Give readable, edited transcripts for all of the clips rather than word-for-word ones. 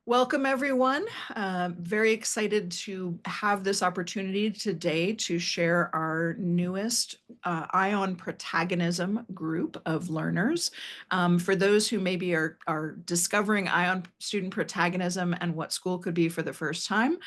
Welcome, everyone. Very excited to have this opportunity today to share our newest ION Protagonism group of learners. For those who maybe are discovering ION Student Protagonism and what school could be for the first time,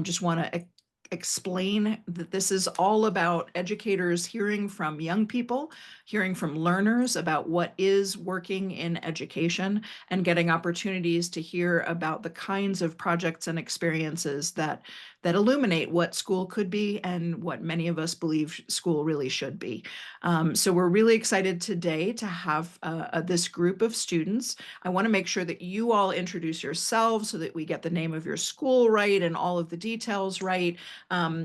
just want to explain that this is all about educators hearing from young people, hearing from learners about what is working in education, and getting opportunities to hear about the kinds of projects and experiences that illuminate what school could be and what many of us believe school really should be. So we're really excited today to have this group of students. I want to make sure that you all introduce yourselves so that we get the name of your school right and all of the details right.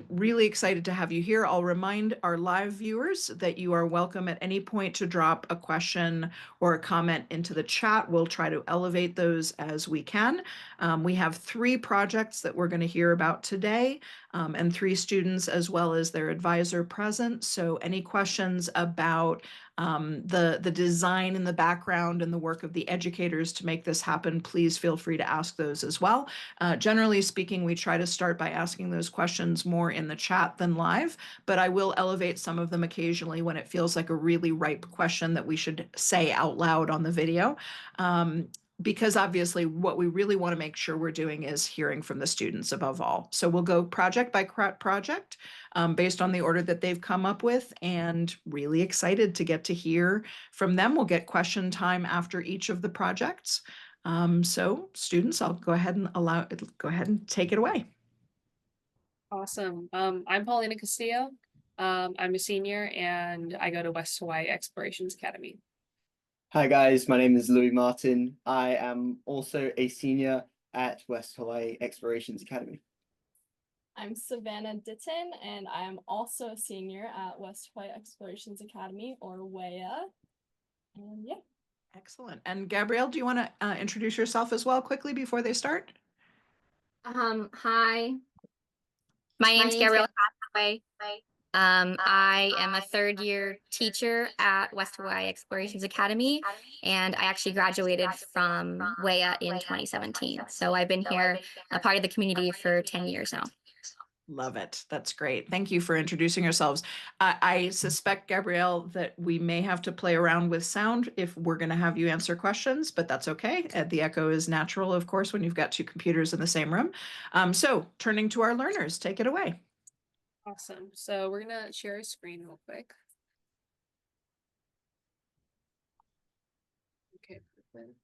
Really excited to have you here. I'll remind our live viewers that you are welcome at any point to drop a question or a comment into the chat. We'll try to elevate those as we can. We have 3 projects that we're going to hear about today, and 3 students as well as their advisor present. So any questions about the design in the background and the work of the educators to make this happen, please feel free to ask those as well. Generally speaking, we try to start by asking those questions more in the chat than live, but I will elevate some of them occasionally when it feels like a really ripe question that we should say out loud on the video. Because obviously what we really want to make sure we're doing is hearing from the students above all. So we'll go project by project based on the order that they've come up with, and really excited to get to hear from them. We'll get question time after each of the projects. So students, I'll go ahead and take it away. Awesome. I'm Paulina Castillo. I'm a senior and I go to West Hawaii Explorations Academy. Hi guys, my name is Louis Martin. I am also a senior at West Hawaii Explorations Academy. I'm Savannah Ditton, and I'm also a senior at West Hawaii Explorations Academy, or WHEA. And yeah. Excellent. And Gabrielle, do you want to introduce yourself as well quickly before they start? Hi. My name's Gabrielle Hathaway. I am a third-year teacher at West Hawaii Explorations Academy, and I actually graduated from WHEA in 2017. So I've been here, a part of the community for 10 years now. Love it. That's great. Thank you for introducing yourselves. I suspect, Gabrielle, that we may have to play around with sound if we're going to have you answer questions, but that's okay. The echo is natural, of course, when you've got 2 computers in the same room. So turning to our learners, take it away. Awesome. So we're going to share a screen real quick. Okay, perfect.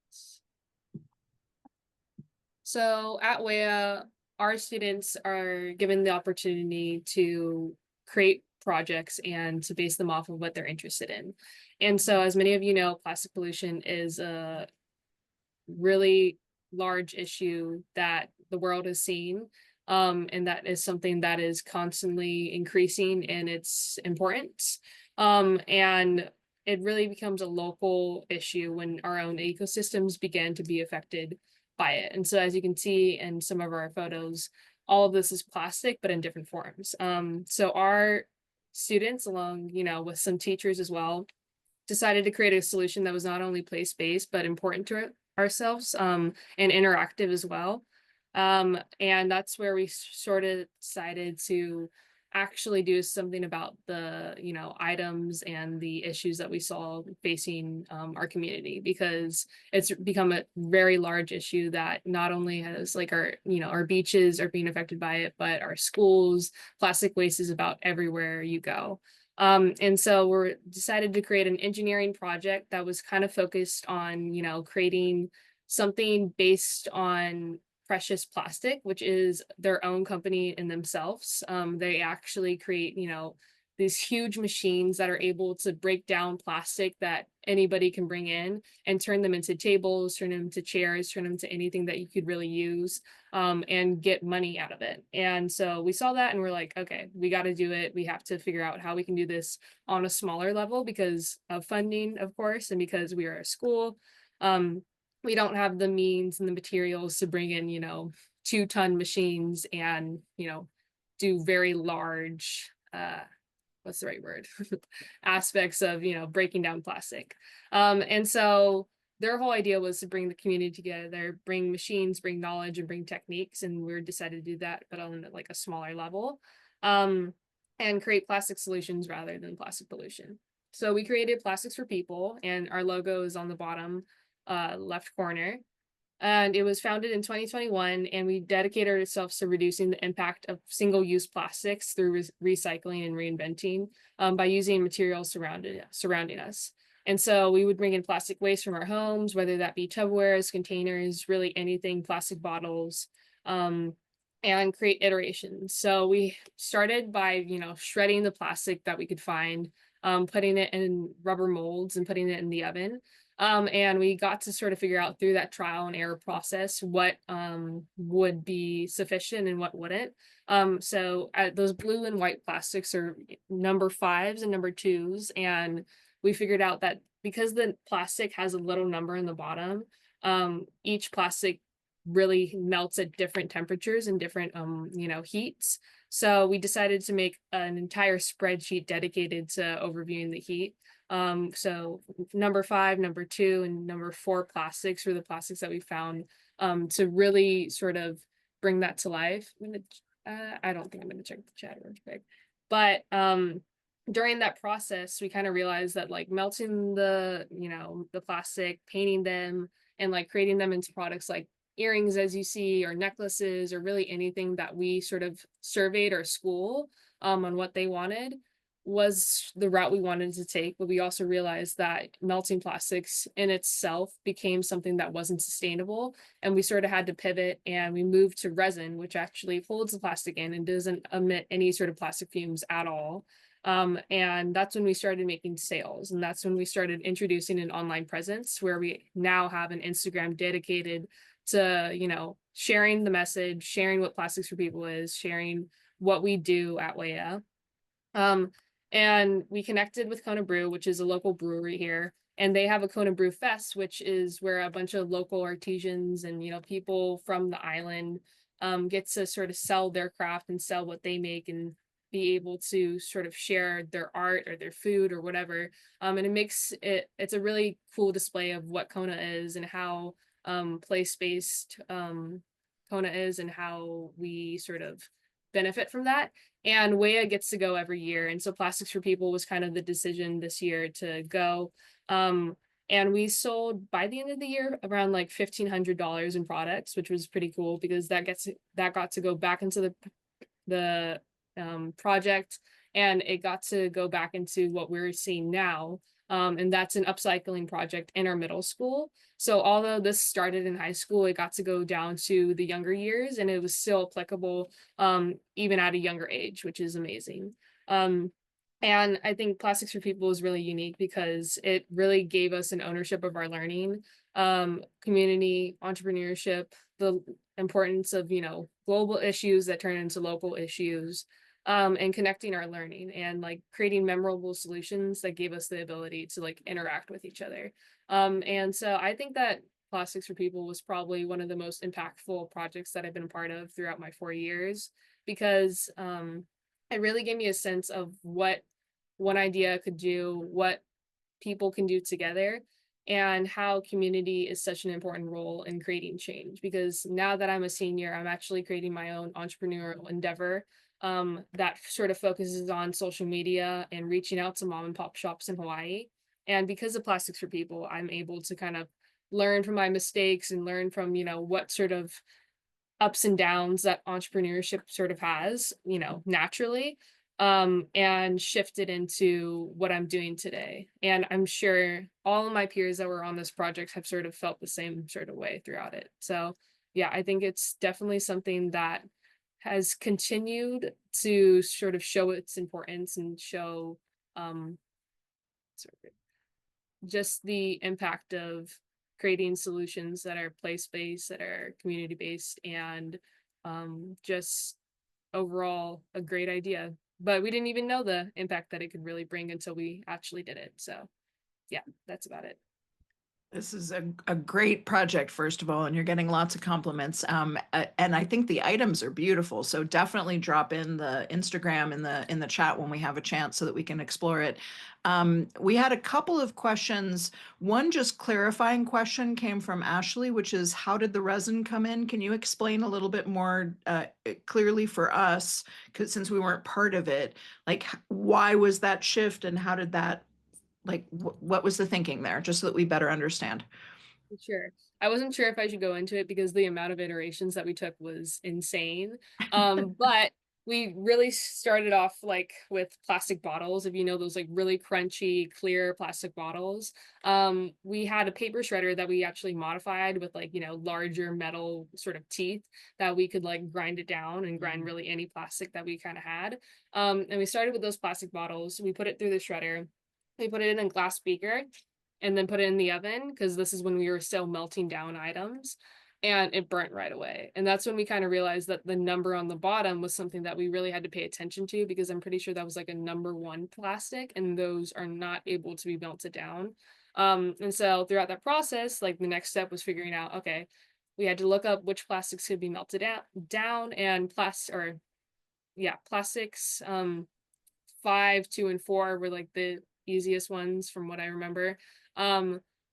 So at WHEA, our students are given the opportunity to create projects and to base them off of what they're interested in. And so, as many of you know, plastic pollution is a really large issue that the world has seen. And that is something that is constantly increasing in its importance. And it really becomes a local issue when our own ecosystems begin to be affected by it. And so as you can see in some of our photos, all of this is plastic, but in different forms. So our students, along, with some teachers as well, decided to create a solution that was not only place-based, but important to ourselves, and interactive as well. And that's where we sort of decided to actually do something about the, items and the issues that we saw facing our community, because it's become a very large issue that not only has our beaches are being affected by it, but our schools, plastic waste is about everywhere you go. And so we're decided to create an engineering project that was kind of focused on, creating something based on precious plastic, which is their own company in themselves. They actually create, these huge machines that are able to break down plastic that anybody can bring in and turn them into tables, turn them into chairs, turn them to anything that you could really use, and get money out of it. And so we saw that and we're like, okay, we got to do it. We have to figure out how we can do this on a smaller level because of funding, of course, and because we are a school. We don't have the means and the materials to bring in, 2-ton machines and, do very large, what's the right word? Aspects of, breaking down plastic. And so their whole idea was to bring the community together, bring machines, bring knowledge, and bring techniques. And we decided to do that, but on like a smaller level, and create plastic solutions rather than plastic pollution. So we created Plastics for People, and our logo is on the bottom left corner. And it was founded in 2021, and we dedicated ourselves to reducing the impact of single-use plastics through recycling and reinventing by using materials surrounding us. And so we would bring in plastic waste from our homes, whether that be Tupperwares, containers, really anything, plastic bottles, and create iterations. So we started by, shredding the plastic that we could find, putting it in rubber molds and putting it in the oven. And we got to sort of figure out through that trial and error process what would be sufficient and what wouldn't. So those blue and white plastics are number 5s and number 2s. And we figured out that because the plastic has a little number in the bottom, each plastic really melts at different temperatures and different heats. So we decided to make an entire spreadsheet dedicated to overviewing the heat. So number 5, number 2, and number 4 plastics were the plastics that we found to really sort of bring that to life. I don't think I'm gonna check the chat real quick, but during that process, we kind of realized that like melting the plastic, painting them, and like creating them into products like earrings, as you see, or necklaces, or really anything that we sort of surveyed our school on what they wanted, was the route we wanted to take. But we also realized that melting plastics in itself became something that wasn't sustainable, and we sort of had to pivot, and we moved to resin, which actually holds the plastic in and doesn't emit any sort of plastic fumes at all. And that's when we started making sales, and that's when we started introducing an online presence where we now have an Instagram dedicated to sharing the message, sharing what Plastics for People is, sharing what we do at WHEA. And we connected with Kona Brew, which is a local brewery here, and they have a Kona Brew Fest, which is where a bunch of local artisans and people from the island get to sort of sell their craft and sell what they make, and be able to sort of share their art or their food or whatever. And it makes it's a really cool display of what Kona is and how place-based Kona is, and how we sort of benefit from that. And WHEA gets to go every year, and so Plastics for People was kind of the decision this year to go. And we sold by the end of the year around like $1,500 in products, which was pretty cool because that got to go back into the project, and it got to go back into what we're seeing now. And that's an upcycling project in our middle school. So although this started in high school, it got to go down to the younger years, and it was still applicable even at a younger age, which is amazing. And I think Plastics for People is really unique because it really gave us an ownership of our learning, community, entrepreneurship, the importance of, global issues that turn into local issues, and connecting our learning, and like creating memorable solutions that gave us the ability to like interact with each other. And so I think that Plastics for People was probably one of the most impactful projects that I've been a part of throughout my 4 years, because it really gave me a sense of what one idea could do, what people can do together, and how community is such an important role in creating change. Because now that I'm a senior, I'm actually creating my own entrepreneurial endeavor that sort of focuses on social media and reaching out to mom and pop shops in Hawaii. And because of Plastics for People, I'm able to kind of learn from my mistakes and learn from, what sort of ups and downs that entrepreneurship sort of has, naturally, and shift it into what I'm doing today. And I'm sure all of my peers that were on this project have sort of felt the same sort of way throughout it. So yeah, I think it's definitely something that has continued to sort of show its importance and show just the impact of creating solutions that are place-based, that are community-based, and just overall a great idea. But we didn't even know the impact that it could really bring until we actually did it. So yeah, that's about it. This is a great project, first of all, and you're getting lots of compliments. And I think the items are beautiful. So definitely drop in the Instagram in the chat when we have a chance so that we can explore it. We had a couple of questions. One just clarifying question came from Ashley, which is how did the resin come in? Can you explain a little bit more clearly for us, because since we weren't part of it, like why was that shift and how did that like what was the thinking there, just so that we better understand? Sure. I wasn't sure if I should go into it because the amount of iterations that we took was insane. But we really started off like with plastic bottles, if you know those like really crunchy, clear plastic bottles. We had a paper shredder that we actually modified with like, larger metal sort of teeth that we could like grind it down and grind really any plastic that we kind of had. And we started with those plastic bottles. We put it through the shredder. We put it in a glass beaker and then put it in the oven because this is when we were still melting down items, and it burnt right away. And that's when we kind of realized that the number on the bottom was something that we really had to pay attention to, because I'm pretty sure that was like a number 1 plastic and those are not able to be melted down. And so throughout that process, like the next step was figuring out, okay, we had to look up which plastics could be melted down, and plastics 5, 2, and 4 were like the easiest ones from what I remember.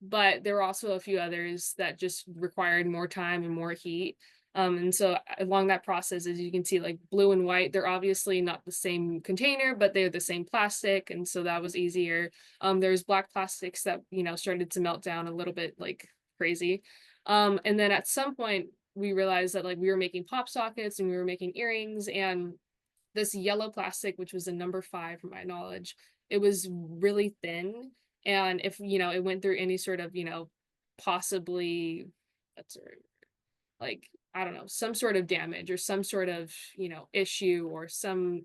But there were also a few others that just required more time and more heat. And so along that process, as you can see, like blue and white, they're obviously not the same container, but they're the same plastic. And so that was easier. There's black plastics that, started to melt down a little bit like crazy. And then at some point we realized that like we were making pop sockets and we were making earrings, and this yellow plastic, which was a number 5 from my knowledge, it was really thin. And if, it went through any sort of, possibly, like, I don't know, some sort of damage or some sort of, issue or something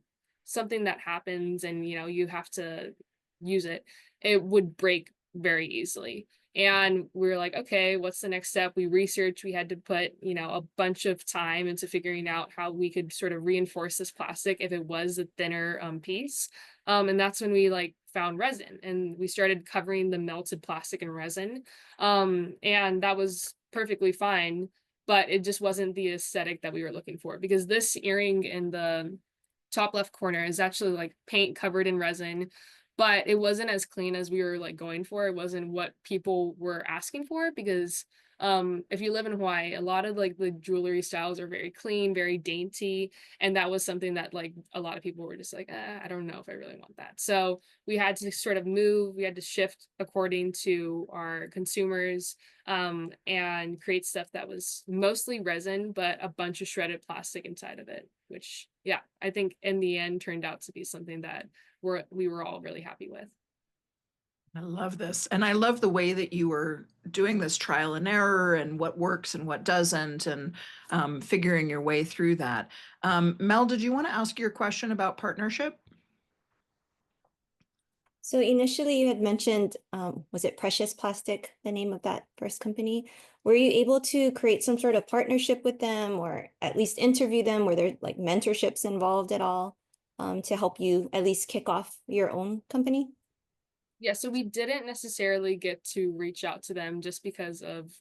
that happens and, you have to use it, it would break very easily. And we were like, okay, what's the next step? We researched, we had to put, a bunch of time into figuring out how we could sort of reinforce this plastic if it was a thinner piece. And that's when we like found resin and we started covering the melted plastic in resin. And that was perfectly fine, but it just wasn't the aesthetic that we were looking for, because this earring in the top left corner is actually like paint covered in resin, but it wasn't as clean as we were like going for. It wasn't what people were asking for, because if you live in Hawaii, a lot of like the jewelry styles are very clean, very dainty, and that was something that like a lot of people were just like, I don't know if I really want that. So we had to sort of move, we had to shift according to our consumers, and create stuff that was mostly resin but a bunch of shredded plastic inside of it, which I think in the end turned out to be something that we were all really happy with. I love this. And I love the way that you were doing this trial and error and what works and what doesn't, and figuring your way through that. Mel, did you want to ask your question about partnership? So initially you had mentioned, was it Precious Plastic, the name of that first company? Were you able to create some sort of partnership with them, or at least interview them? Were there like mentorships involved at all, to help you at least kick off your own company? Yeah, so we didn't necessarily get to reach out to them just because of,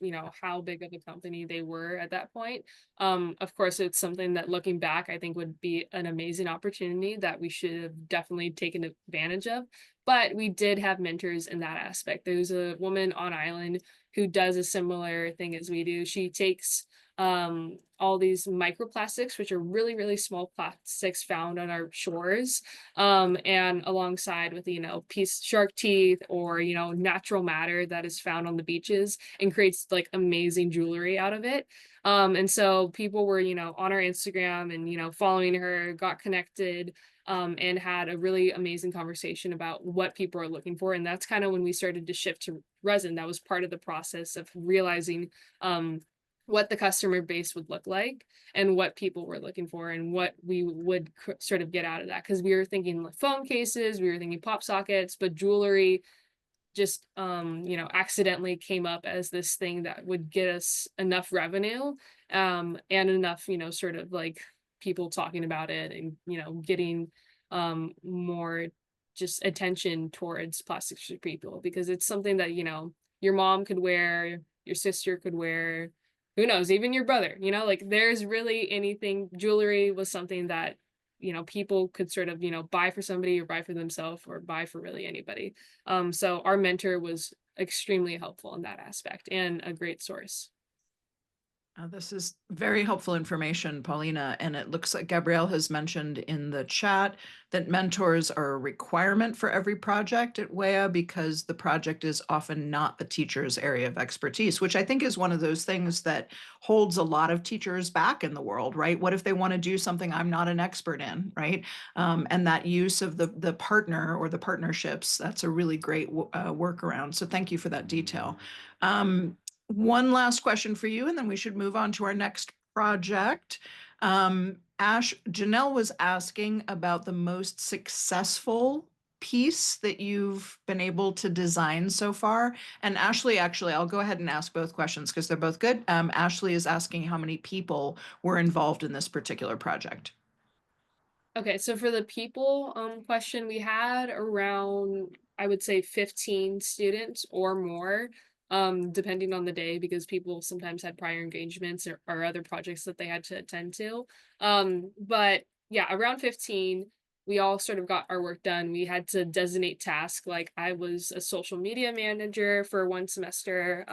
how big of a company they were at that point. Of course, it's something that looking back, I think would be an amazing opportunity that we should have definitely taken advantage of. But we did have mentors in that aspect. There's a woman on island who does a similar thing as we do. She takes all these microplastics, which are really, really small plastics found on our shores, and alongside with, shark teeth or, natural matter that is found on the beaches, and creates like amazing jewelry out of it. And so people were, on our Instagram and, following her, got connected, and had a really amazing conversation about what people are looking for. And that's kind of when we started to shift to resin. That was part of the process of realizing, what the customer base would look like and what people were looking for and what we would sort of get out of that. Because we were thinking like phone cases, we were thinking pop sockets, but jewelry just, accidentally came up as this thing that would get us enough revenue, and enough, sort of like people talking about it and, getting more just attention towards plastic for people, because it's something that, your mom could wear, your sister could wear, who knows, even your brother, you know, like there's really anything. Jewelry was something that, you know, people could sort of, you know, buy for somebody or buy for themselves or buy for really anybody. So our mentor was extremely helpful in that aspect and a great source. This is very helpful information, Paulina, and it looks like Gabrielle has mentioned in the chat that mentors are a requirement for every project at WHEA because the project is often not the teacher's area of expertise, which I think is one of those things that holds a lot of teachers back in the world, right? What if they want to do something I'm not an expert in, right? And that use of the partner or the partnerships, that's a really great workaround. So thank you for that detail. One last question for you, and then we should move on to our next project. Janelle was asking about the most successful piece that you've been able to design so far. And Ashley, actually, I'll go ahead and ask both questions because they're both good. Ashley is asking how many people were involved in this particular project. Okay, so for the people question, we had around, I would say 15 students or more, depending on the day, because people sometimes had prior engagements or other projects that they had to attend to. But yeah, around 15, we all sort of got our work done. We had to designate tasks. Like I was a social media manager for one semester.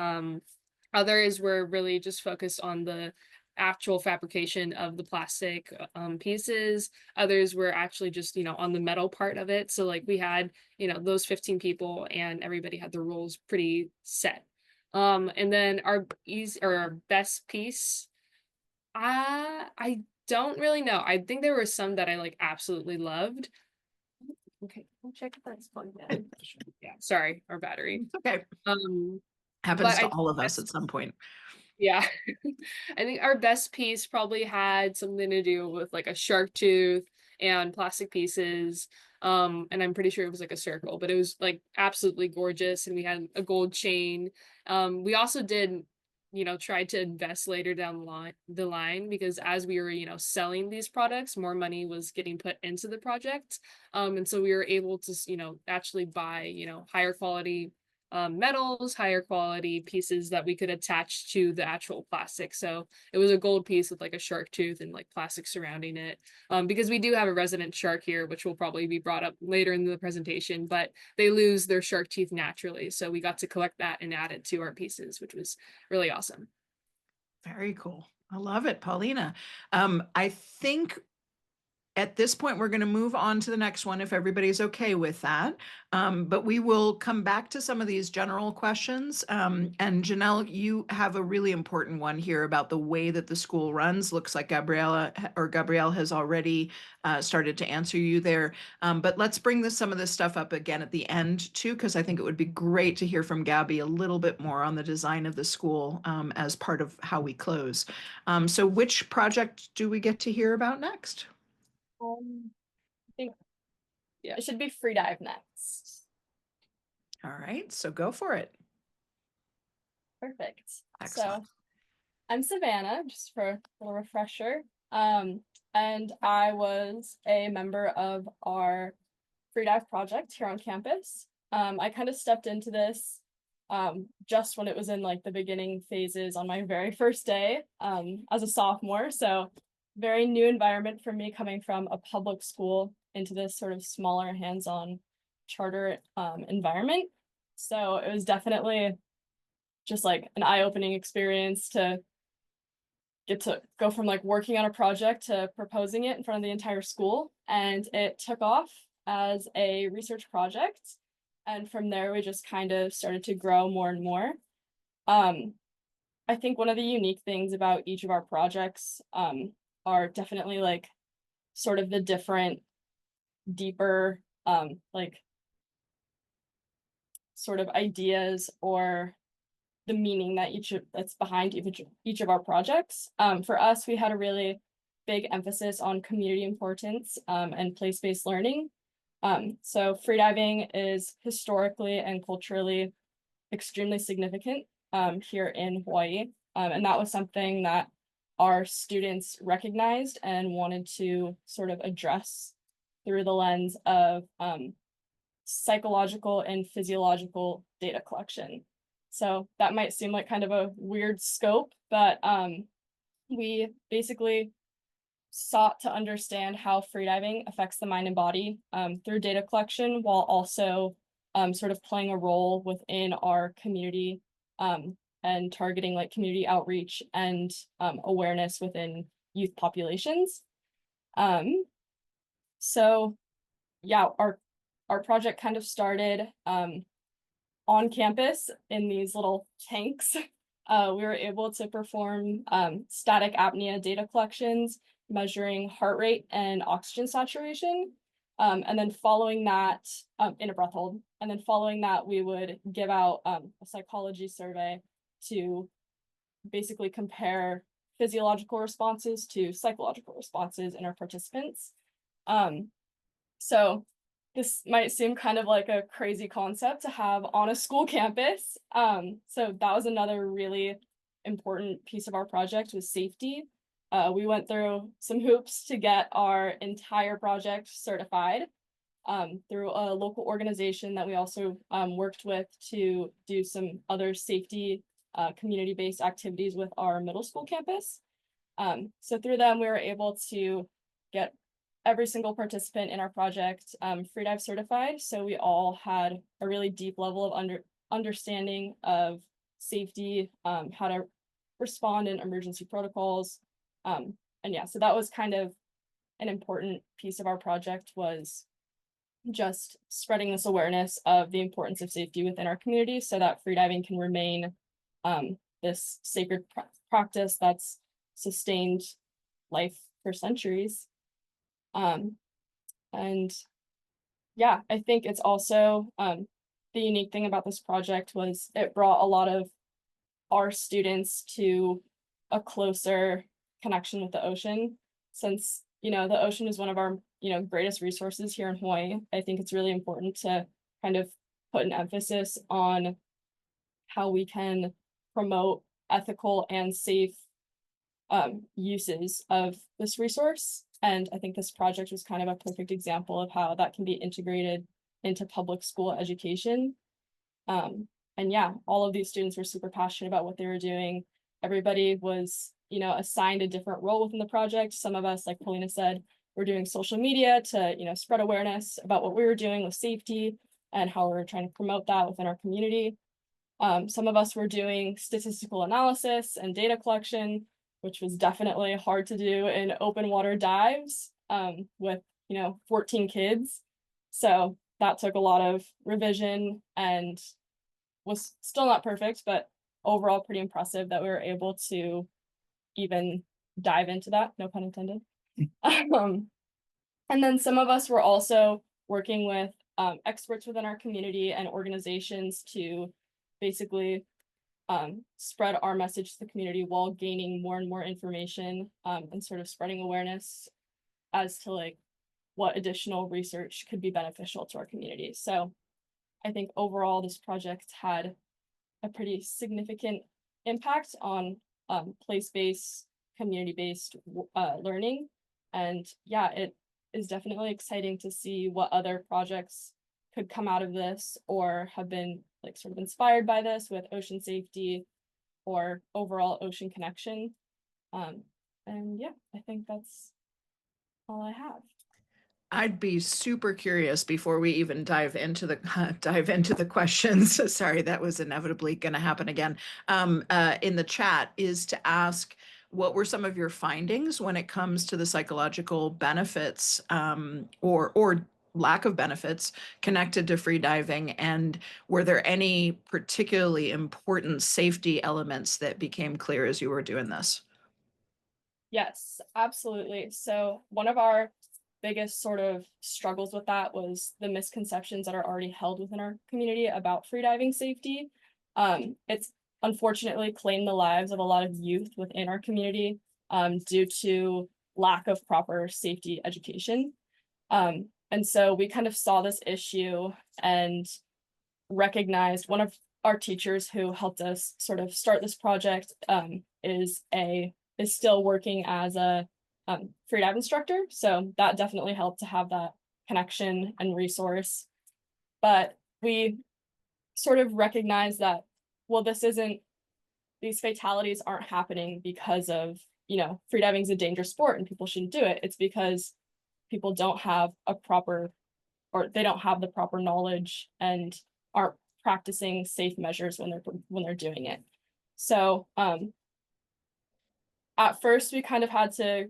Others were really just focused on the actual fabrication of the plastic pieces. Others were actually just, you know, on the metal part of it. So like we had, you know, those 15 people and everybody had their roles pretty set. And then our best piece, I don't really know. I think there were some that I like absolutely loved. Okay, I'll check if that's plugged in. Yeah, sorry, our battery. Okay. Happens But to all of us at some point. Yeah, I think our best piece probably had something to do with like a shark tooth and plastic pieces. And I'm pretty sure it was like a circle, but it was like absolutely gorgeous. And we had a gold chain. We also did, you know, try to invest later down the line because as we were, you know, selling these products, more money was getting put into the project. And so we were able to, you know, actually buy, you know, higher quality metals, higher quality pieces that we could attach to the actual plastic. So it was a gold piece with like a shark tooth and like plastic surrounding it. Because we do have a resident shark here, which will probably be brought up later in the presentation, but they lose their shark teeth naturally. So we got to collect that and add it to our pieces, which was really awesome. Very cool. I love it, Paulina. I think at this point, we're going to move on to the next one if everybody's okay with that. But we will come back to some of these general questions. And Janelle, you have a really important one here about the way that the school runs. Looks like Gabrielle has already started to answer you there. But let's bring some of this stuff up again at the end too, because I think it would be great to hear from Gabby a little bit more on the design of the school as part of how we close. So which project do we get to hear about next? I think it should be free dive next. All right, so go for it. Perfect. Excellent. So I'm Savannah, just for a little refresher. And I was a member of our free dive project here on campus. I kind of stepped into this just when it was in like the beginning phases on my very first day as a sophomore. So very new environment for me coming from a public school into this sort of smaller hands-on charter environment. So it was definitely just like an eye-opening experience to get to go from like working on a project to proposing it in front of the entire school. And it took off as a research project. And from there, we just kind of started to grow more and more. I think one of the unique things about each of our projects are definitely like sort of the different deeper like sort of ideas or the meaning that that's behind each of our projects. For us, we had a really big emphasis on community importance and place-based learning. So freediving is historically and culturally extremely significant here in Hawaii. And that was something that our students recognized and wanted to sort of address through the lens of psychological and physiological data collection. So that might seem like kind of a weird scope, but we basically sought to understand how freediving affects the mind and body through data collection, while also sort of playing a role within our community and targeting like community outreach and awareness within youth populations. So yeah, our project kind of started on campus in these little tanks. We were able to perform static apnea data collections, measuring heart rate and oxygen saturation. And then following that, in a breath hold, and then following that, we would give out a psychology survey to basically compare physiological responses to psychological responses in our participants. So this might seem kind of like a crazy concept to have on a school campus. So that was another really important piece of our project, was safety. We went through some hoops to get our entire project certified through a local organization that we also worked with to do some other safety community-based activities with our middle school campus. So through them, we were able to get every single participant in our project freedive certified. So we all had a really deep level of understanding of safety, how to respond in emergency protocols. And yeah, so that was kind of an important piece of our project, was just spreading this awareness of the importance of safety within our community so that freediving can remain this sacred practice that's sustained life for centuries. And yeah, I think it's also the unique thing about this project was it brought a lot of our students to a closer connection with the ocean. Since, you know, the ocean is one of our, you know, greatest resources here in Hawaii, I think it's really important to kind of put an emphasis on how we can promote ethical and safe uses of this resource. And I think this project was kind of a perfect example of how that can be integrated into public school education. And yeah, all of these students were super passionate about what they were doing. Everybody was, you know, assigned a different role within the project. Some of us, like Paulina said, were doing social media to, you know, spread awareness about what we were doing with safety and how we were trying to promote that within our community. Some of us were doing statistical analysis and data collection, which was definitely hard to do in open water dives with, you know, 14 kids. So that took a lot of revision and was still not perfect, but overall pretty impressive that we were able to even dive into that, no pun intended. And then some of us were also working with experts within our community and organizations to basically spread our message to the community while gaining more and more information and sort of spreading awareness as to like what additional research could be beneficial to our community. So I think overall this project had a pretty significant impact on place-based, community-based learning. And yeah, it is definitely exciting to see what other projects could come out of this or have been like sort of inspired by this with ocean safety or overall ocean connection. And yeah, I think that's all I have. I'd be super curious before we even dive into the questions. Sorry, that was inevitably going to happen again. In the chat is to ask, what were some of your findings when it comes to the psychological benefits or lack of benefits connected to free diving, and were there any particularly important safety elements that became clear as you were doing this? Yes, absolutely. So one of our biggest sort of struggles with that was the misconceptions that are already held within our community about freediving safety. It's unfortunately claimed the lives of a lot of youth within our community due to lack of proper safety education. And so we kind of saw this issue and recognized one of our teachers who helped us sort of start this project is still working as a free dive instructor. So that definitely helped to have that connection and resource. But we sort of recognized that well, these fatalities aren't happening because of, freediving is a dangerous sport and people shouldn't do it. It's because people don't have they don't have the proper knowledge and aren't practicing safe measures when they're doing it. So at first we kind of had to,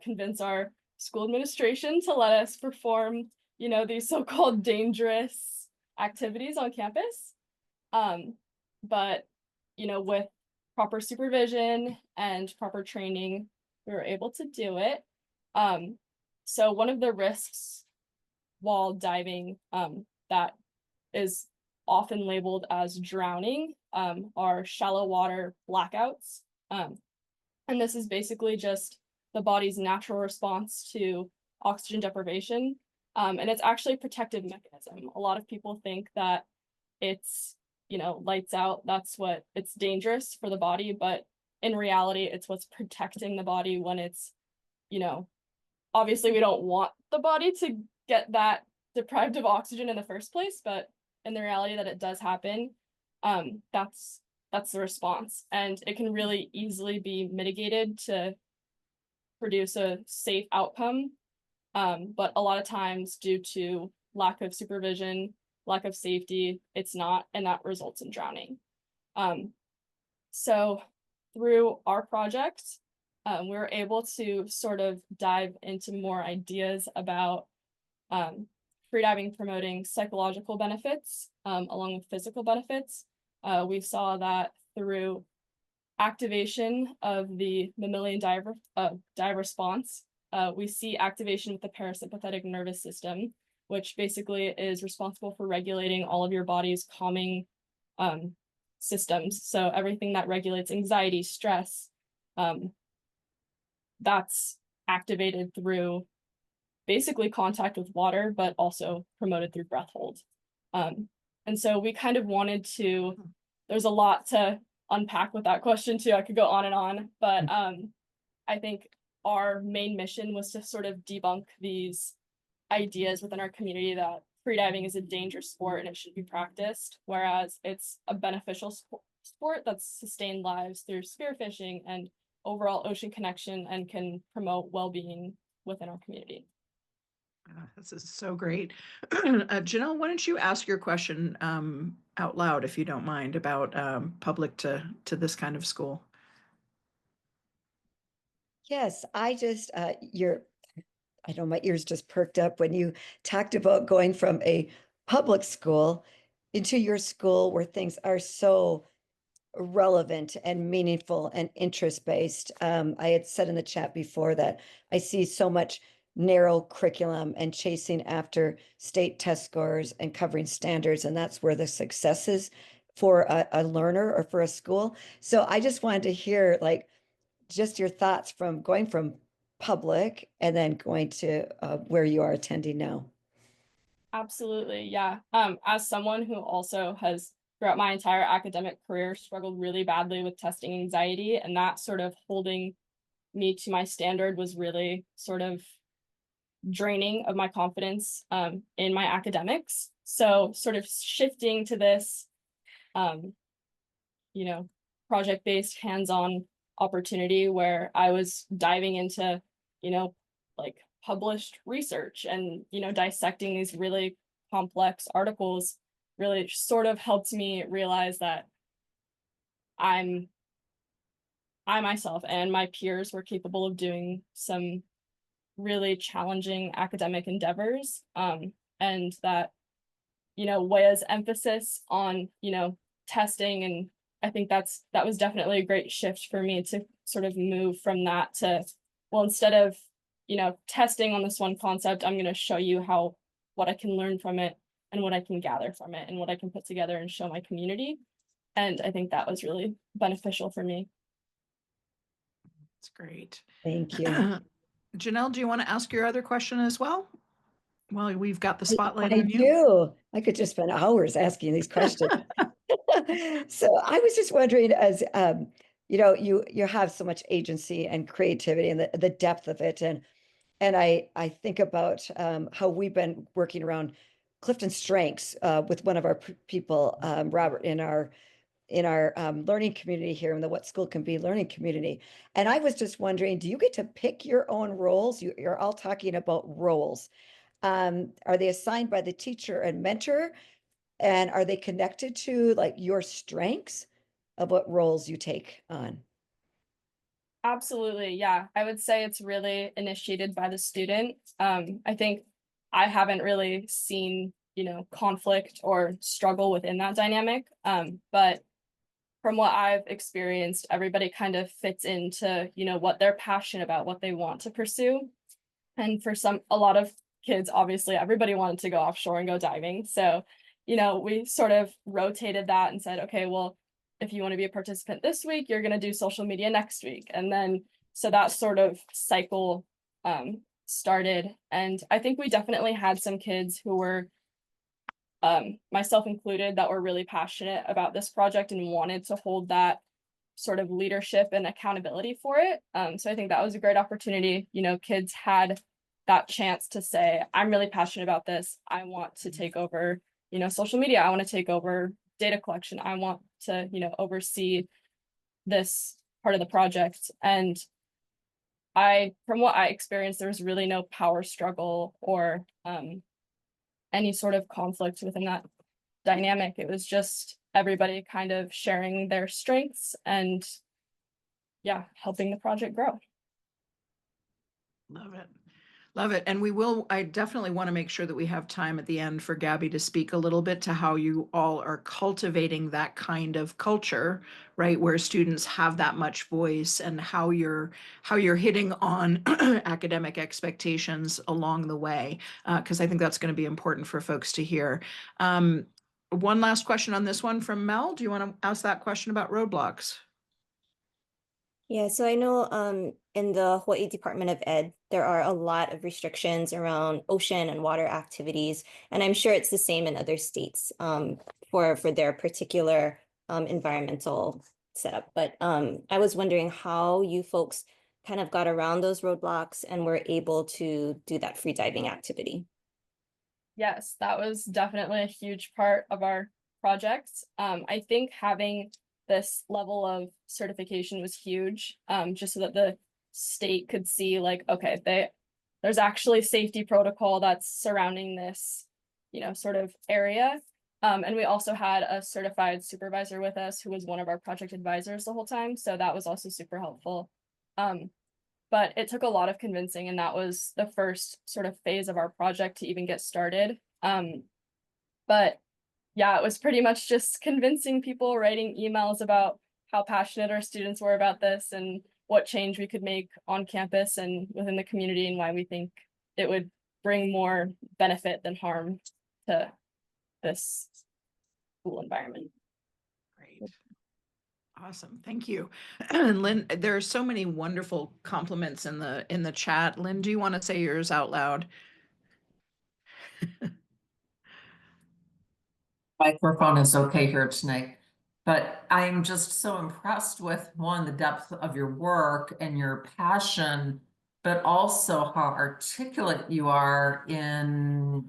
convince our school administration to let us perform, these so-called dangerous activities on campus. But, with proper supervision and proper training, we were able to do it. So one of the risks while diving that is often labeled as drowning are shallow water blackouts. And this is basically just the body's natural response to oxygen deprivation. And it's actually a protective mechanism. A lot of people think that it's, lights out, it's dangerous for the body, but in reality, it's what's protecting the body when it's, obviously we don't want the body to get that deprived of oxygen in the first place, but in the reality that it does happen, that's the response. And it can really easily be mitigated to produce a safe outcome. But a lot of times due to lack of supervision, lack of safety, it's not, and that results in drowning. So through our project, we were able to sort of dive into more ideas about freediving promoting psychological benefits along with physical benefits. We saw that through activation of the mammalian dive response, we see activation with the parasympathetic nervous system, which basically is responsible for regulating all of your body's calming systems. So everything that regulates anxiety, stress, that's activated through basically contact with water, but also promoted through breath hold. And so we kind of wanted to, there's a lot to unpack with that question too. I could go on and on, but I think our main mission was to sort of debunk these ideas within our community that freediving is a dangerous sport and it should be practiced, whereas it's a beneficial sport that's sustained lives through spearfishing and overall ocean connection and can promote well-being within our community. This is so great. Janelle, why don't you ask your question out loud, if you don't mind, about public to this kind of school? Yes, I know my ears just perked up when you talked about going from a public school into your school where things are so relevant and meaningful and interest-based. I had said in the chat before that I see so much narrow curriculum and chasing after state test scores and covering standards, and that's where the success is for a learner or for a school. So I just wanted to hear just your thoughts from going from public and then going to where you are attending now. Absolutely, yeah. As someone who also has throughout my entire academic career struggled really badly with testing anxiety, and that sort of holding me to my standard was really sort of draining of my confidence in my academics. So sort of shifting to this project-based hands-on opportunity where I was diving into published research and dissecting these really complex articles really sort of helped me realize that I myself and my peers were capable of doing some really challenging academic endeavors, and that WHEA's emphasis on testing, and I think that was definitely a great shift for me to sort of move from that to, well, instead of testing on this one concept, I'm going to show you what I can learn from it and what I can gather from it and what I can put together and show my community. And I think that was really beneficial for me. That's great. Thank you. Janelle, do you want to ask your other question as well? Well, we've got the spotlight I on you. do. I could just spend hours asking these questions. So I was just wondering, as you have so much agency and creativity and the depth of it, and I think about how we've been working around Clifton strengths with one of our people, Robert, in our in our learning community here in the What School Can Be learning community. And I was just wondering, do you get to pick your own roles? You're all talking about roles. Are they assigned by the teacher and mentor? And are they connected to like your strengths of what roles you take on? Absolutely, yeah. I would say it's really initiated by the student. I think I haven't really seen, conflict or struggle within that dynamic. But from what I've experienced, everybody kind of fits into, what they're passionate about, what they want to pursue. And for a lot of kids, obviously, everybody wanted to go offshore and go diving. So, we sort of rotated that and said, okay, well, if you want to be a participant this week, you're going to do social media next week. And then, so that sort of cycle started. And I think we definitely had some kids who were, myself included, that were really passionate about this project and wanted to hold that sort of leadership and accountability for it. So I think that was a great opportunity. Kids had that chance to say, I'm really passionate about this. I want to take over, social media. I want to take over data collection. I want to, oversee this part of the project. And from what I experienced, there was really no power struggle or any sort of conflict within that dynamic. It was just everybody kind of sharing their strengths and helping the project grow. Love it. Love it. And I definitely want to make sure that we have time at the end for Gabby to speak a little bit to how you all are cultivating that kind of culture, right? Where students have that much voice and how you're hitting on academic expectations along the way. Because I think that's going to be important for folks to hear. One last question on this one from Mel. Do you want to ask that question about roadblocks? Yeah, so I know in the Hawaii Department of Ed, there are a lot of restrictions around ocean and water activities, and I'm sure it's the same in other states for their particular environmental setup. But I was wondering how you folks kind of got around those roadblocks and were able to do that free diving activity. Yes, that was definitely a huge part of our project. I think having this level of certification was huge, just so that the state could see like, okay, there's actually safety protocol that's surrounding this, sort of area. And we also had a certified supervisor with us who was one of our project advisors the whole time. So that was also super helpful. But it took a lot of convincing, and that was the first sort of phase of our project to even get started. But yeah, it was pretty much just convincing people, writing emails about how passionate our students were about this and what change we could make on campus and within the community, and why we think it would bring more benefit than harm to this school environment. Great. Awesome. Thank you. And Lynn, there are so many wonderful compliments in the chat. Lynn, do you want to say yours out loud? Microphone is okay here tonight, but I'm just so impressed with the depth of your work and your passion, but also how articulate you are in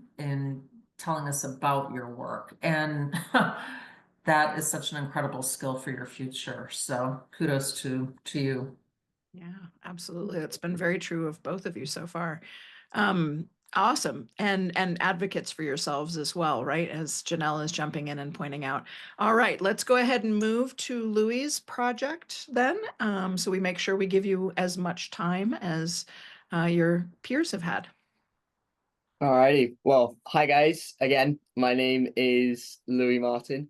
telling us about your work. And that is such an incredible skill for your future. So kudos to you. Yeah, absolutely. That's been very true of both of you so far. Awesome. And advocates for yourselves as well, right? As Janelle is jumping in and pointing out. All right, let's go ahead and move to Louis' project then. So we make sure we give you as much time as your peers have had. Alrighty. Well, hi guys. Again, my name is Louis Martin.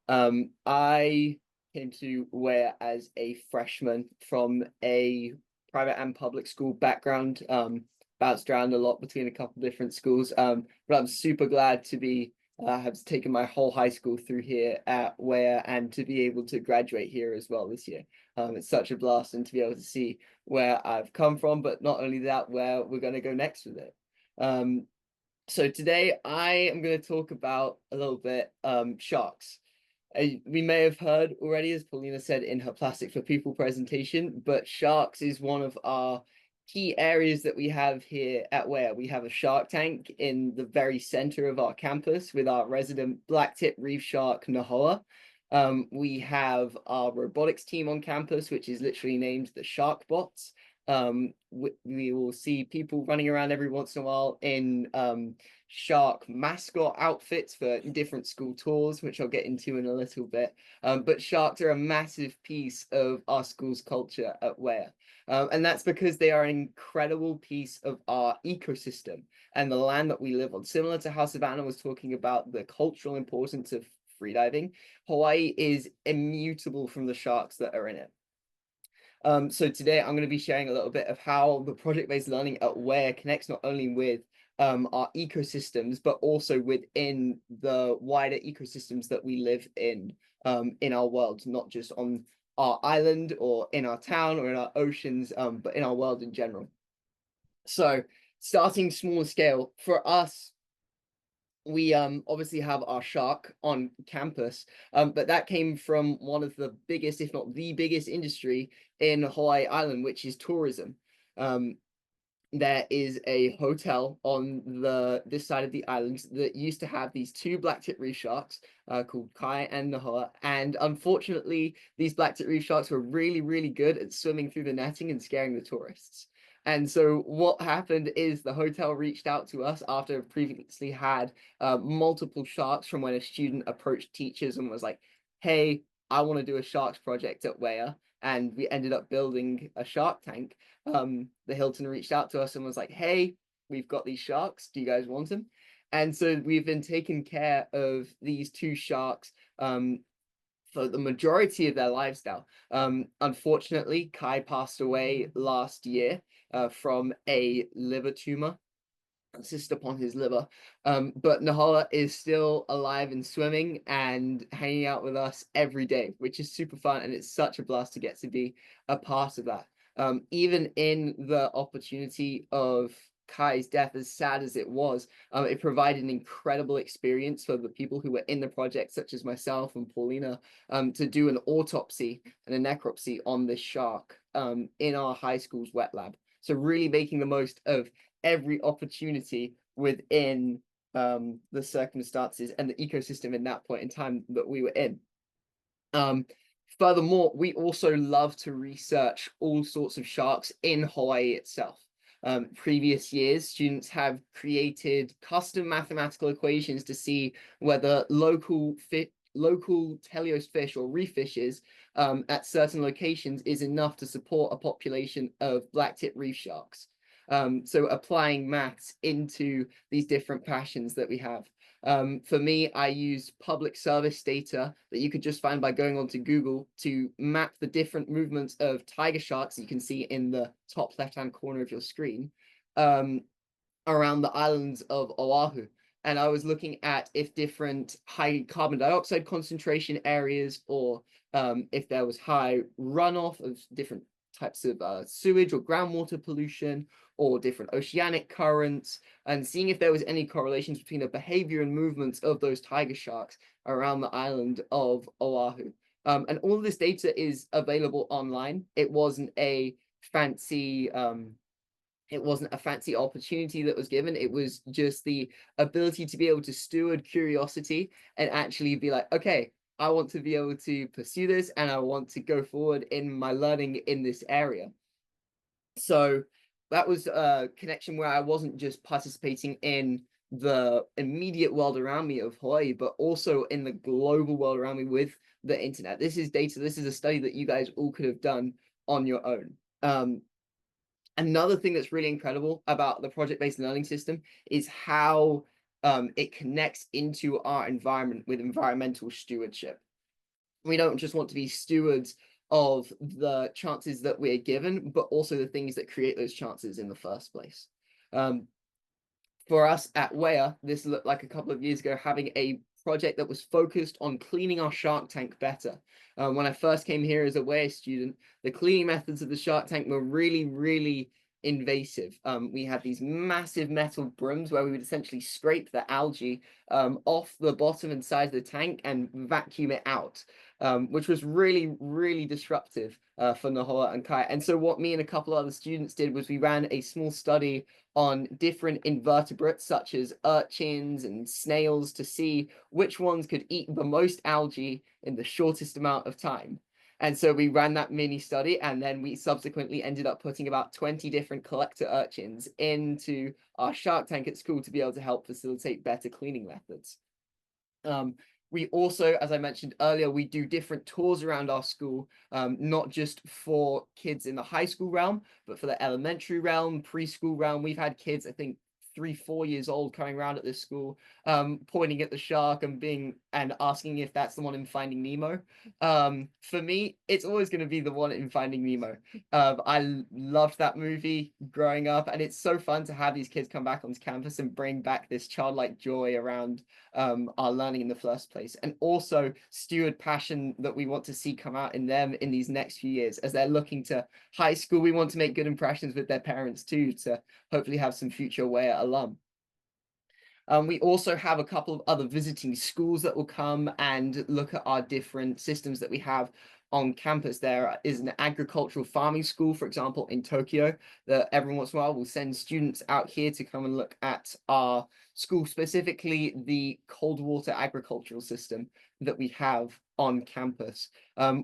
I came to WHEA as a freshman from a private and public school background. Bounced around a lot between a couple different schools. But I'm super glad to be have taken my whole high school through here at WHEA and to be able to graduate here as well this year. It's such a blast, and to be able to see where I've come from, but not only that, where we're going to go next with it. So today I am going to talk about a little bit sharks. We may have heard already, as Paulina said in her Plastic for People presentation, but sharks is one of our key areas that we have here at WHEA. We have a shark tank in the very center of our campus with our resident blacktip reef shark, Nahoa. We have our robotics team on campus, which is literally named the Shark Bots. We will see people running around every once in a while in shark mascot outfits for different school tours, which I'll get into in a little bit. But sharks are a massive piece of our school's culture at WHEA. And that's because they are an incredible piece of our ecosystem and the land that we live on. Similar to how Savannah was talking about the cultural importance of freediving, Hawaii is immutable from the sharks that are in it. So today I'm going to be sharing a little bit of how the project-based learning at WHEA connects not only with our ecosystems, but also within the wider ecosystems that we live in our world, not just on our island or in our town or in our oceans, but in our world in general. So starting small scale, for us, we obviously have our shark on campus, but that came from one of the biggest, if not the biggest industry in Hawaii Island, which is tourism. There is a hotel on this side of the island that used to have these two black-tip reef sharks called Kai and Nahoa, and unfortunately these black-tip reef sharks were really, really good at swimming through the netting and scaring the tourists. And so what happened is the hotel reached out to us after previously had multiple sharks from when a student approached teachers and was like, hey, I want to do a sharks project at WHEA. And we ended up building a shark tank. The Hilton reached out to us and was like, hey, we've got these sharks. Do you guys want them? And so we've been taking care of these two sharks for the majority of their lives now. Unfortunately, Kai passed away last year from a liver tumor, cyst upon his liver. But Nahoa is still alive and swimming and hanging out with us every day, which is super fun. And it's such a blast to get to be a part of that. Even in the opportunity of Kai's death, as sad as it was, it provided an incredible experience for the people who were in the project, such as myself and Paulina, to do an autopsy and a necropsy on this shark in our high school's wet lab. So really making the most of every opportunity within the circumstances and the ecosystem in that point in time that we were in. Furthermore, we also love to research all sorts of sharks in Hawaii itself. Previous years, students have created custom mathematical equations to see whether local teleos fish or reef fishes at certain locations is enough to support a population of black-tip reef sharks. So applying maths into these different passions that we have. For me, I use public service data that you could just find by going onto Google to map the different movements of tiger sharks you can see in the top left-hand corner of your screen around the islands of Oahu. And I was looking at if different high carbon dioxide concentration areas or if there was high runoff of different types of sewage or groundwater pollution or different oceanic currents, and seeing if there was any correlations between the behavior and movements of those tiger sharks around the island of Oahu. And all of this data is available online. It wasn't a fancy opportunity that was given. It was just the ability to be able to steward curiosity and actually be like, okay, I want to be able to pursue this and I want to go forward in my learning in this area. So that was a connection where I wasn't just participating in the immediate world around me of Hawaii, but also in the global world around me with the internet. This is data. This is a study that you guys all could have done on your own. Another thing that's really incredible about the project-based learning system is how it connects into our environment with environmental stewardship. We don't just want to be stewards of the chances that we're given, but also the things that create those chances in the first place. For us at WHEA, this looked like a couple of years ago, having a project that was focused on cleaning our shark tank better. When I first came here as a WHEA student, the cleaning methods of the shark tank were really, really invasive. We had these massive metal brooms where we would essentially scrape the algae off the bottom and side of the tank and vacuum it out, which was really, really disruptive for Nahoa and Kai. And so what me and a couple of other students did was we ran a small study on different invertebrates such as urchins and snails to see which ones could eat the most algae in the shortest amount of time. And so we ran that mini study, and then we subsequently ended up putting about 20 different collector urchins into our shark tank at school to be able to help facilitate better cleaning methods. We also, as I mentioned earlier, we do different tours around our school, not just for kids in the high school realm, but for the elementary realm, preschool realm. We've had kids, I think, 3-4 years old coming around at this school, pointing at the shark and asking if that's the one in Finding Nemo. For me, it's always going to be the one in Finding Nemo. I loved that movie growing up, and it's so fun to have these kids come back onto campus and bring back this childlike joy around our learning in the first place, and also steward passion that we want to see come out in them in these next few years as they're looking to high school. We want to make good impressions with their parents too, to hopefully have some future WHEA alum. We also have a couple of other visiting schools that will come and look at our different systems that we have on campus. There is an agricultural farming school, for example, in Tokyo, that every once in a while will send students out here to come and look at our school, specifically the cold water agricultural system that we have on campus.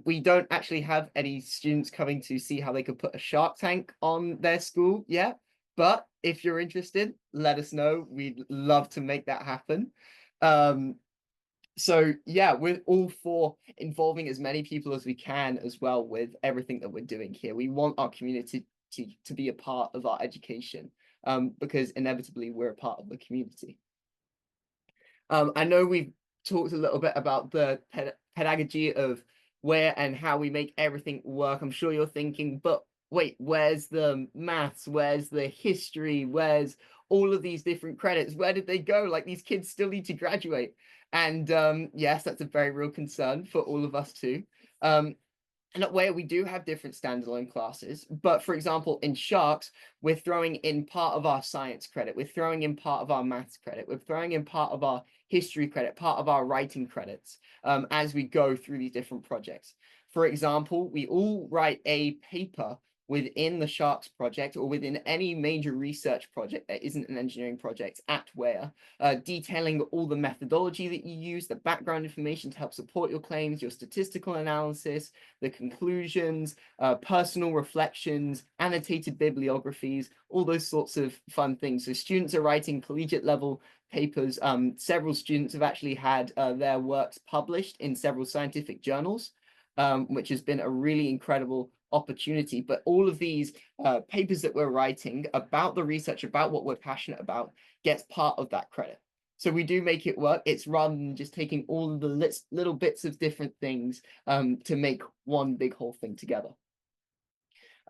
We don't actually have any students coming to see how they could put a shark tank on their school yet, but if you're interested, let us know. We'd love to make that happen. So yeah, we're all for involving as many people as we can as well with everything that we're doing here. We want our community to be a part of our education, because inevitably we're a part of the community. I know we've talked a little bit about the pedagogy of where and how we make everything work. I'm sure you're thinking, but wait, where's the maths? Where's the history? Where's all of these different credits? Where did they go? Like, these kids still need to graduate. And yes, that's a very real concern for all of us too. And at WHEA, we do have different standalone classes. But for example, in Sharks, we're throwing in part of our science credit. We're throwing in part of our maths credit. We're throwing in part of our history credit, part of our writing credits, as we go through these different projects. For example, we all write a paper within the Sharks project or within any major research project that isn't an engineering project at WHEA, detailing all the methodology that you use, the background information to help support your claims, your statistical analysis, the conclusions, personal reflections, annotated bibliographies, all those sorts of fun things. So students are writing collegiate level papers. Several students have actually had their works published in several scientific journals, which has been a really incredible opportunity. But all of these papers that we're writing about the research, about what we're passionate about, gets part of that credit. So we do make it work. It's rather than just taking all of the little bits of different things to make one big whole thing together.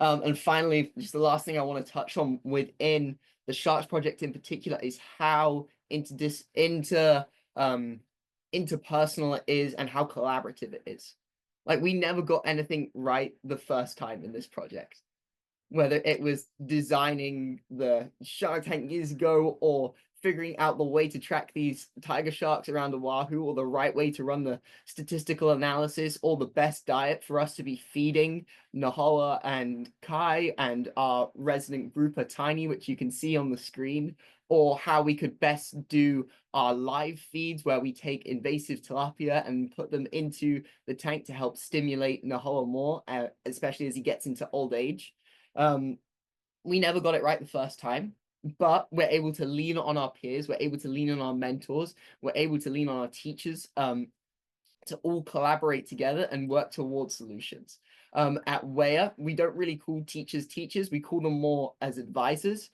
And finally, just the last thing I want to touch on within the Sharks project in particular is how interpersonal it is and how collaborative it is. Like, we never got anything right the first time in this project, whether it was designing the shark tank years ago or figuring out the way to track these tiger sharks around Oahu, or the right way to run the statistical analysis, or the best diet for us to be feeding Nahoa and Kai and our resident grouper Tiny, which you can see on the screen, or how we could best do our live feeds where we take invasive tilapia and put them into the tank to help stimulate Nahoa more, especially as he gets into old age. We never got it right the first time, but we're able to lean on our peers, we're able to lean on our mentors, we're able to lean on our teachers to all collaborate together and work towards solutions. At WHEA, we don't really call teachers teachers, we call them more as advisors.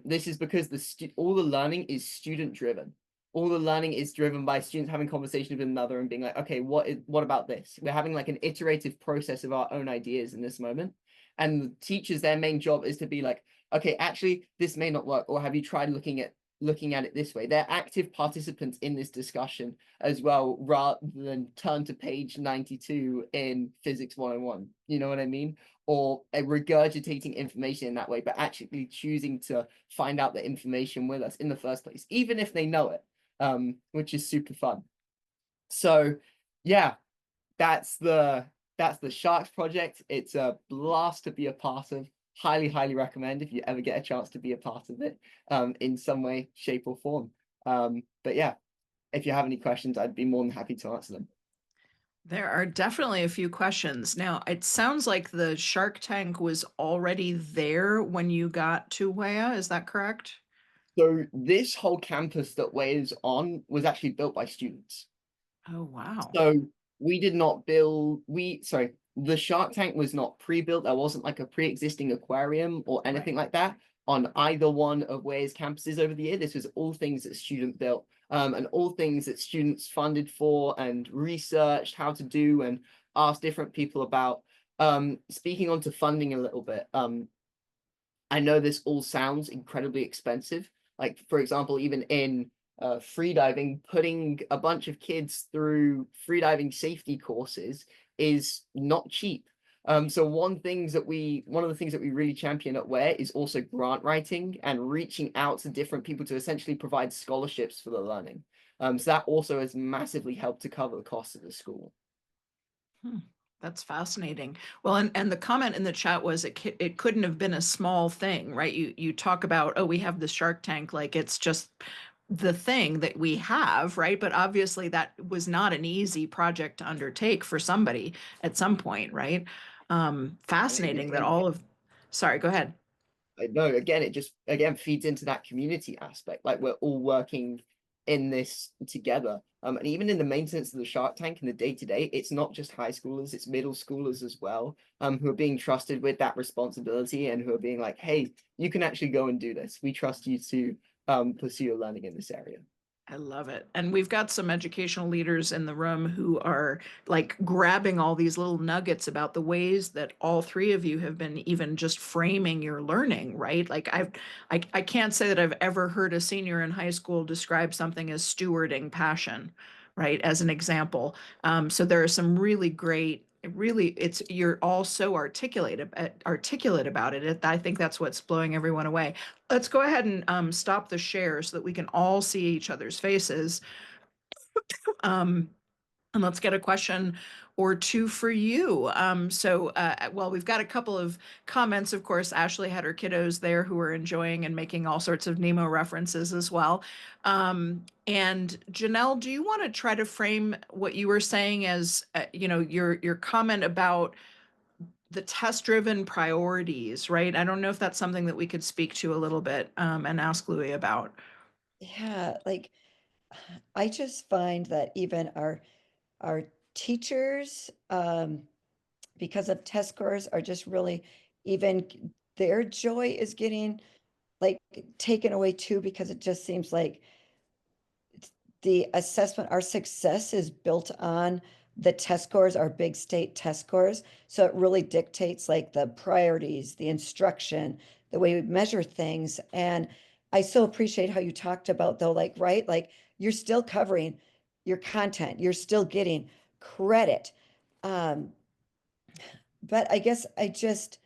This is because all the learning is student driven. All the learning is driven by students having conversations with another and being like, okay, what about this? We're having like an iterative process of our own ideas in this moment. And the teachers, their main job is to be like, okay, actually, this may not work, or have you tried looking at it this way? They're active participants in this discussion as well, rather than turn to page 92 in Physics 101. You know what I mean? or regurgitating information in that way, but actually choosing to find out the information with us in the first place, even if they know it, which is super fun. So yeah, that's the Sharks project. It's a blast to be a part of. Highly recommend if you ever get a chance to be a part of it, in some way, shape, or form. But yeah, if you have any questions, I'd be more than happy to answer them. There are definitely a few questions. Now, it sounds like the Shark Tank was already there when you got to WHEA. Is that correct? So this whole campus that WHEA is on was actually built by students. Oh, wow. So we did not build, the Shark Tank was not pre-built. There wasn't like a pre-existing aquarium or anything like that on either one of WHEA's campuses over the year. This was all things that student built, and all things that students funded for and researched how to do and asked different people about. Speaking onto funding a little bit, I know this all sounds incredibly expensive. Like, for example, even in freediving, putting a bunch of kids through freediving safety courses is not cheap. So one of the things that we really champion at WHEA is also grant writing and reaching out to different people to essentially provide scholarships for the learning. So that also has massively helped to cover the cost of the school. That's fascinating. Well, and the comment in the chat was it couldn't have been a small thing, right? You talk about, oh, we have the Shark Tank, like it's just the thing that we have, right? But obviously that was not an easy project to undertake for somebody at some point, right? Fascinating that all of, sorry, go ahead. No, again, it just feeds into that community aspect. Like, we're all working in this together. And even in the maintenance of the Shark Tank in the day-to-day, it's not just high schoolers, it's middle schoolers as well, who are being trusted with that responsibility and who are being like, hey, you can actually go and do this. We trust you to pursue your learning in this area. I love it. And we've got some educational leaders in the room who are like grabbing all these little nuggets about the ways that all three of you have been even just framing your learning, right? Like I can't say that I've ever heard a senior in high school describe something as stewarding passion, right? As an example. So there are some really great, you're all so articulate about it. I think that's what's blowing everyone away. Let's go ahead and stop the share so that we can all see each other's faces. And let's get a question or two for you. Well, we've got a couple of comments. Of course, Ashley had her kiddos there who are enjoying and making all sorts of Nemo references as well. And Janelle, do you want to try to frame what you were saying as, your comment about the test-driven priorities, right? I don't know if that's something that we could speak to a little bit and ask Louis about. Yeah, like I just find that even our teachers, because of test scores, are just really even their joy is getting like taken away too, because it just seems like the assessment, our success is built on the test scores, our big state test scores. So it really dictates like the priorities, the instruction, the way we measure things. And I so appreciate how you talked about though, like, right, like you're still covering your content, you're still getting credit. But I guess I just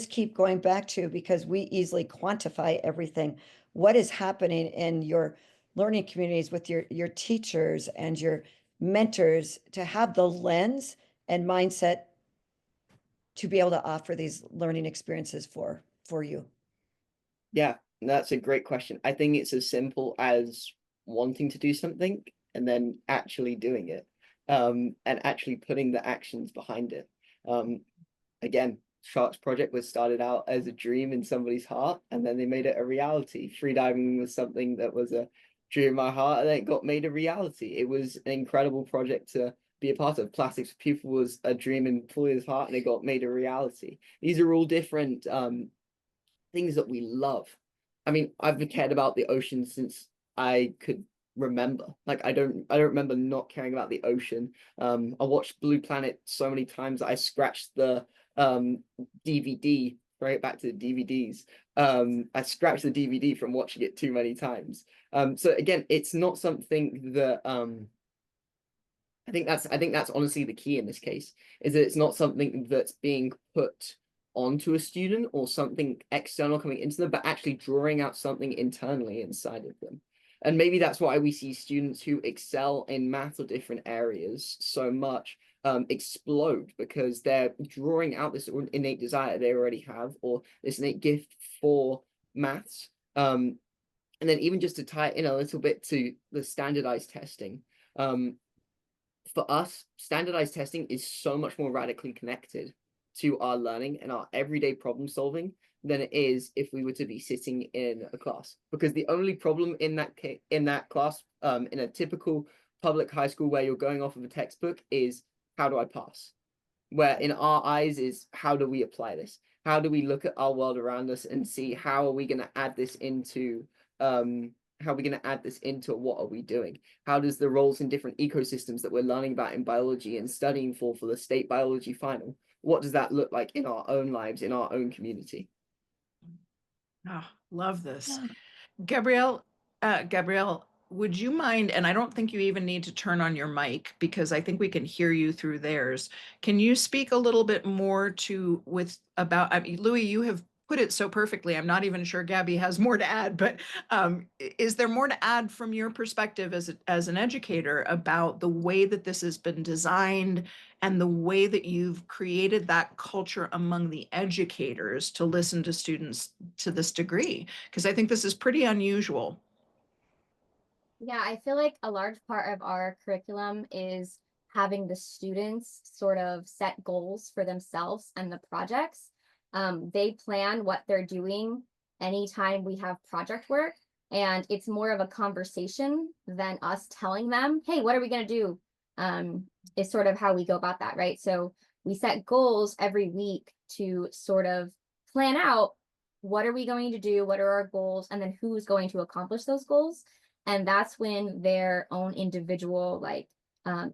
keep going back to, because we easily quantify everything. What is happening in your learning communities with your teachers and your mentors to have the lens and mindset to be able to offer these learning experiences for you? Yeah, that's a great question. I think it's as simple as wanting to do something and then actually doing it, and actually putting the actions behind it. Again, Sharks Project was started out as a dream in somebody's heart, and then they made it a reality. Freediving was something that was a dream in my heart, and then it got made a reality. It was an incredible project to be a part of. Plastics for People was a dream in Fuller's heart, and it got made a reality. These are all different things that we love. I mean, I've cared about the ocean since I could remember. Like, I don't remember not caring about the ocean. I watched Blue Planet so many times that I scratched the DVD, right back to the DVDs. I scratched the DVD from watching it too many times. So again, it's not something that I think that's honestly the key in this case, is that it's not something that's being put onto a student or something external coming into them, but actually drawing out something internally inside of them. And maybe that's why we see students who excel in math or different areas so much explode, because they're drawing out this innate desire they already have, or this innate gift for maths. And then even just to tie it in a little bit to the standardized testing, for us, standardized testing is so much more radically connected to our learning and our everyday problem solving than it is if we were to be sitting in a class. Because the only problem in that class, in a typical public high school where you're going off of a textbook, is how do I pass? Where in our eyes is how do we apply this? How do we look at our world around us and see how are we going to add this into what are we doing? How does the roles in different ecosystems that we're learning about in biology and studying for the state biology final, what does that look like in our own lives, in our own community? Oh, love this. Gabrielle, would you mind, and I don't think you even need to turn on your mic because I think we can hear you through theirs. Can you speak a little bit more about, I mean, Louis, you have put it so perfectly. I'm not even sure Gabby has more to add, but is there more to add from your perspective as an educator about the way that this has been designed and the way that you've created that culture among the educators to listen to students to this degree? Because I think this is pretty unusual. Yeah, I feel like a large part of our curriculum is having the students sort of set goals for themselves and the projects. They plan what they're doing anytime we have project work, and it's more of a conversation than us telling them, hey, what are we going to do? Is sort of how we go about that, right? So we set goals every week to sort of plan out what are we going to do, what are our goals, and then who's going to accomplish those goals. And that's when their own individual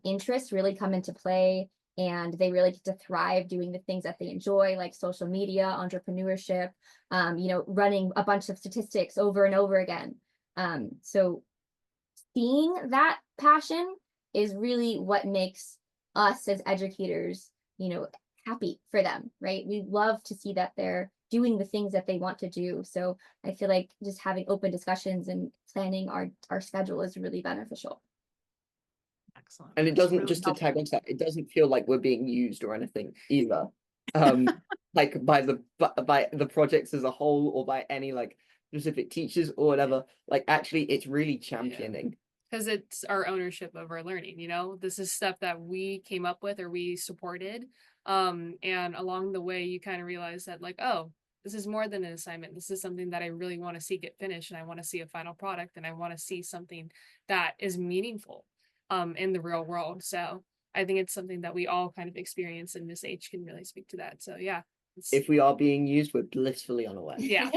interests really come into play, and they really get to thrive doing the things that they enjoy, like social media, entrepreneurship, running a bunch of statistics over and over again. So seeing that passion is really what makes us as educators, happy for them, right? We love to see that they're doing the things that they want to do. So I feel like just having open discussions and planning our schedule is really beneficial. Excellent. And it That's doesn't, really just to helpful. tag on to that, it doesn't feel like we're being used or anything either. Like by the projects as a whole, or by any like specific teachers or whatever. Like actually it's really championing. Because it's our ownership of our learning, this is stuff that we came up with or we supported. And along the way, you kind of realize that like, oh, this is more than an assignment. This is something that I really want to see get finished, and I want to see a final product, and I want to see something that is meaningful in the real world. So I think it's something that we all kind of experience, and Miss H can really speak to that. So yeah. If we are being used, we're blissfully unaware. Yeah.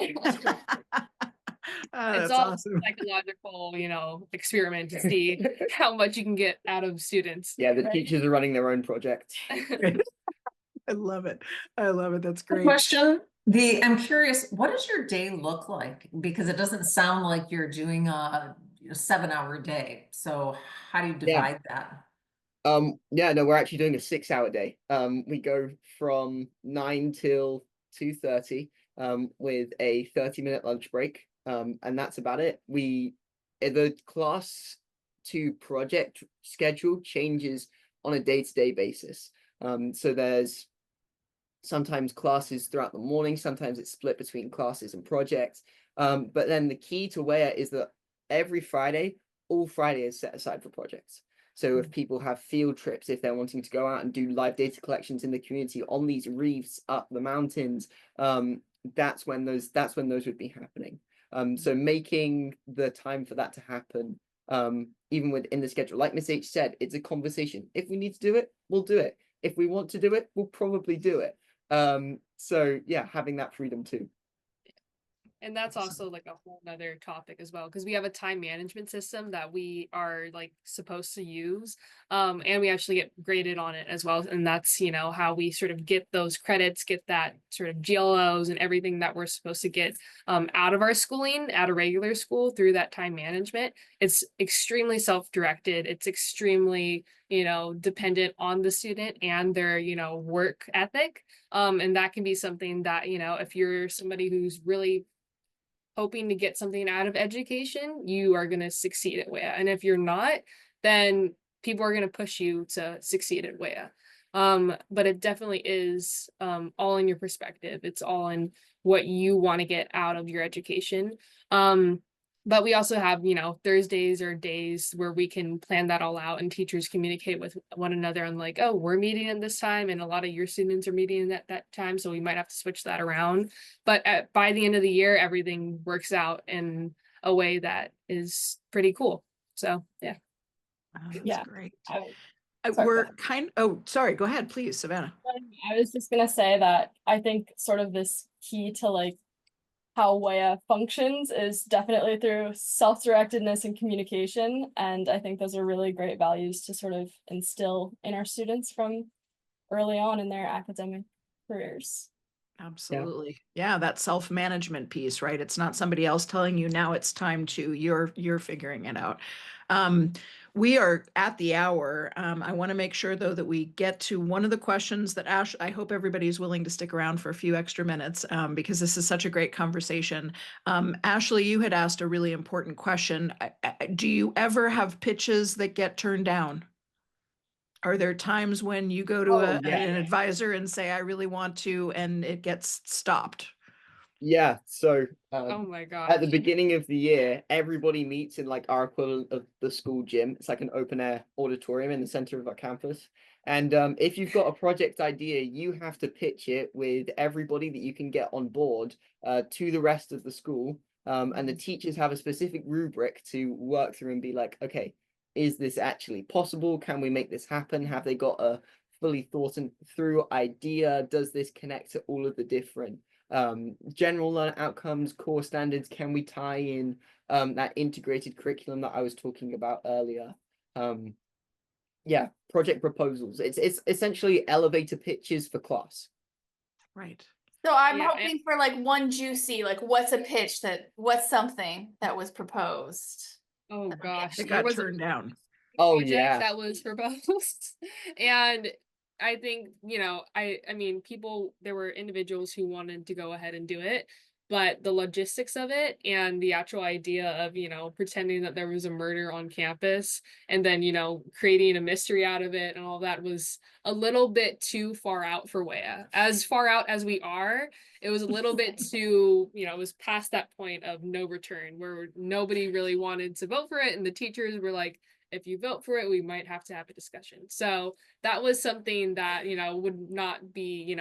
Oh, It's that's all awesome. psychological, experiment to see how much you can get out of students. Yeah, the right? teachers are running their own projects. I love it. I love it. That's great. Question. I'm curious, what does your day look like? Because it doesn't sound like you're doing a 7-hour day. So how do you divide that? Yeah, no, we're actually doing a 6-hour day. We go from 9 till 2:30, with a 30-minute lunch break. And that's about it. The class to project schedule changes on a day-to-day basis. So there's sometimes classes throughout the morning, sometimes it's split between classes and projects. But then the key to WHEA is that every Friday, all Friday is set aside for projects. So if people have field trips, if they're wanting to go out and do live data collections in the community on these reefs up the mountains, that's when those would be happening. So making the time for that to happen, even within the schedule, like Miss H said, it's a conversation. If we need to do it, we'll do it. If we want to do it, we'll probably do it. So yeah, having that freedom too. And that's also like a whole nother topic as well, because we have a time management system that we are like supposed to use, and we actually get graded on it as well. And that's how we sort of get those credits, get that sort of GLOs and everything that we're supposed to get out of our schooling at a regular school through that time management. It's extremely self-directed. It's extremely dependent on the student and their, work ethic. And that can be something that, if you're somebody who's really hoping to get something out of education, you are going to succeed at WHEA. And if you're not, then people are going to push you to succeed at WHEA. But it definitely is all in your perspective. It's all in what you want to get out of your education. But we also have, Thursdays or days where we can plan that all out, and teachers communicate with one another on like, oh, we're meeting at this time, and a lot of your students are meeting at that time, so we might have to switch that around. But by the end of the year, everything works out in a way that is pretty cool. So yeah. Oh, that's Yeah. great. Sorry, We're go ahead. oh, sorry, go ahead, please, Savannah. I was just gonna say that I think sort of this key to like how WHEA functions is definitely through self-directedness and communication. And I think those are really great values to sort of instill in our students from early on in their academic careers. Absolutely. Yeah, that self-management piece, right? It's not somebody else telling you now it's time to, you're figuring it out. We are at the hour. I want to make sure though that we get to one of the questions that I hope everybody's willing to stick around for a few extra minutes because this is such a great conversation. Ashley, you had asked a really important question. Do you ever have pitches that get turned down? Are there times when you go to Oh, yeah. an advisor and say, I really want to, and it gets stopped? Yeah, so Oh my gosh. at the beginning of the year, everybody meets in like our equivalent of the school gym. It's like an open air auditorium in the center of our campus. And if you've got a project idea, you have to pitch it with everybody that you can get on board to the rest of the school. And the teachers have a specific rubric to work through and be like, okay, is this actually possible? Can we make this happen? Have they got a fully thought through idea? Does this connect to all of the different general learner outcomes, core standards? Can we tie in that integrated curriculum that I was talking about earlier? Yeah, project proposals. It's essentially elevator pitches for class. Right. So I'm Yeah, hoping for like one juicy, like what's something that was proposed? Oh gosh, It there got was turned down. Oh, project yeah. that was proposed. And I think, I mean, there were individuals who wanted to go ahead and do it, but the logistics of it and the actual idea of, pretending that there was a murder on campus and then, creating a mystery out of it and all that was a little bit too far out for WHEA. As far out as we are, it was a little bit too, it was past that point of no return where nobody really wanted to vote for it. And the teachers were like, if you vote for it, we might have to have a discussion. So that was something that, would not be,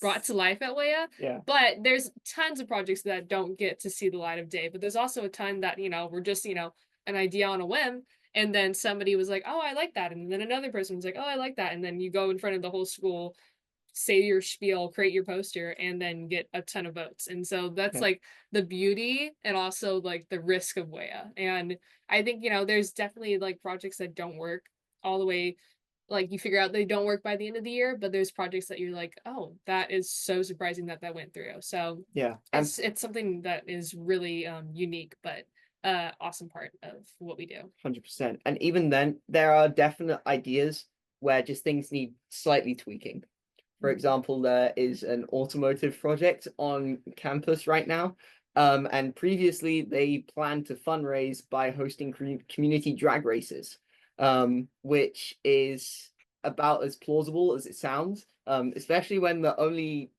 brought to life at WHEA. Yeah. But there's tons of projects that don't get to see the light of day. But there's also a ton that, were just, an idea on a whim. And then somebody was like, oh, I like that. And then another person was like, oh, I like that. And then you go in front of the whole school, say your spiel, create your poster, and then get a ton of votes. And so that's like the beauty and also like the risk of WHEA. And I think, there's definitely like projects that don't work all the way. Like you figure out they don't work by the end of the year, but there's projects that you're like, oh, that is so surprising that went through. So yeah, it's something that is really unique, but awesome part of what we do. 100%. And even then, there are definite ideas where just things need slightly tweaking. For example, there is an automotive project on campus right now. And previously they planned to fundraise by hosting community drag races, which is about as plausible as it sounds, especially when the only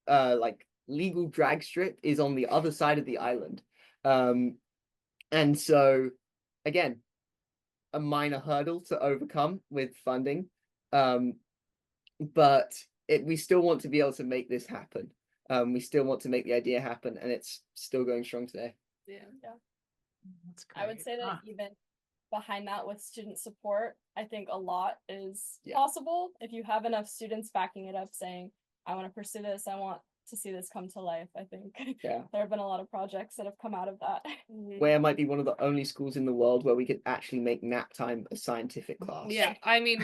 like legal drag strip is on the other side of the island. And so, again, a minor hurdle to overcome with funding. But we still want to be able to make this happen. We still want to make the idea happen, and it's still going strong today. Yeah. That's great. I would say that even behind that with student support, I think a lot is possible if you have enough students backing it up saying, I want to pursue this, I want to see this come to life. I think there have been a lot of projects that have come out of that. WHEA might be one of the only schools in the world where we could actually make nap time a scientific class. Yeah, I mean,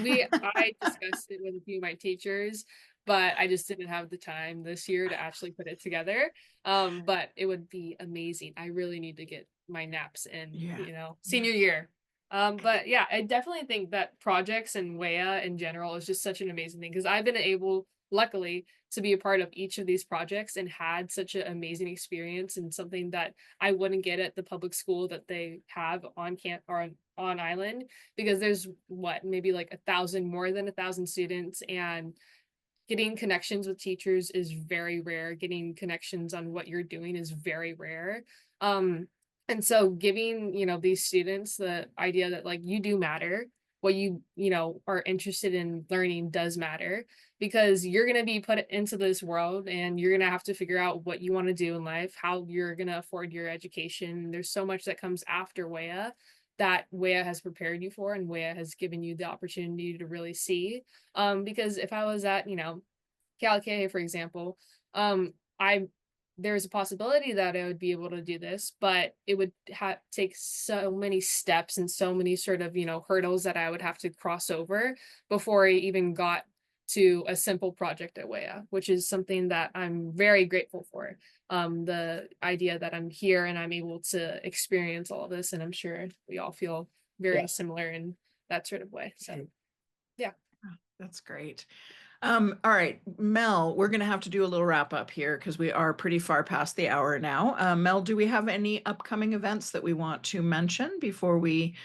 I discussed it with a few of my teachers, but I just didn't have the time this year to actually put it together. But it would be amazing. I really need to get my naps in, senior year. But yeah, I definitely think that projects and WHEA in general is just such an amazing thing because I've been able, luckily, to be a part of each of these projects and had such an amazing experience and something that I wouldn't get at the public school that they have on camp or on island, because there's what, maybe like 1,000, more than 1,000 students, and getting connections with teachers is very rare. Getting connections on what you're doing is very rare. And so giving, these students the idea that like you do matter, what you are interested in learning does matter, because you're going to be put into this world and you're going to have to figure out what you want to do in life, how you're going to afford your education. There's so much that comes after WHEA that WHEA has prepared you for, and WHEA has given you the opportunity to really see. Because if I was at, Kailua-Kona, for example, I there's a possibility that I would be able to do this, but it would take so many steps and so many sort of, hurdles that I would have to cross over before I even got to a simple project at WHEA, which is something that I'm very grateful for. The idea that I'm here and I'm able to experience all of this, and I'm sure we all feel very similar in that sort of way. So, yeah. That's great. All right, Mel, we're going to have to do a little wrap up here because we are pretty far past the hour now. Mel, do we have any upcoming events that we want to mention before we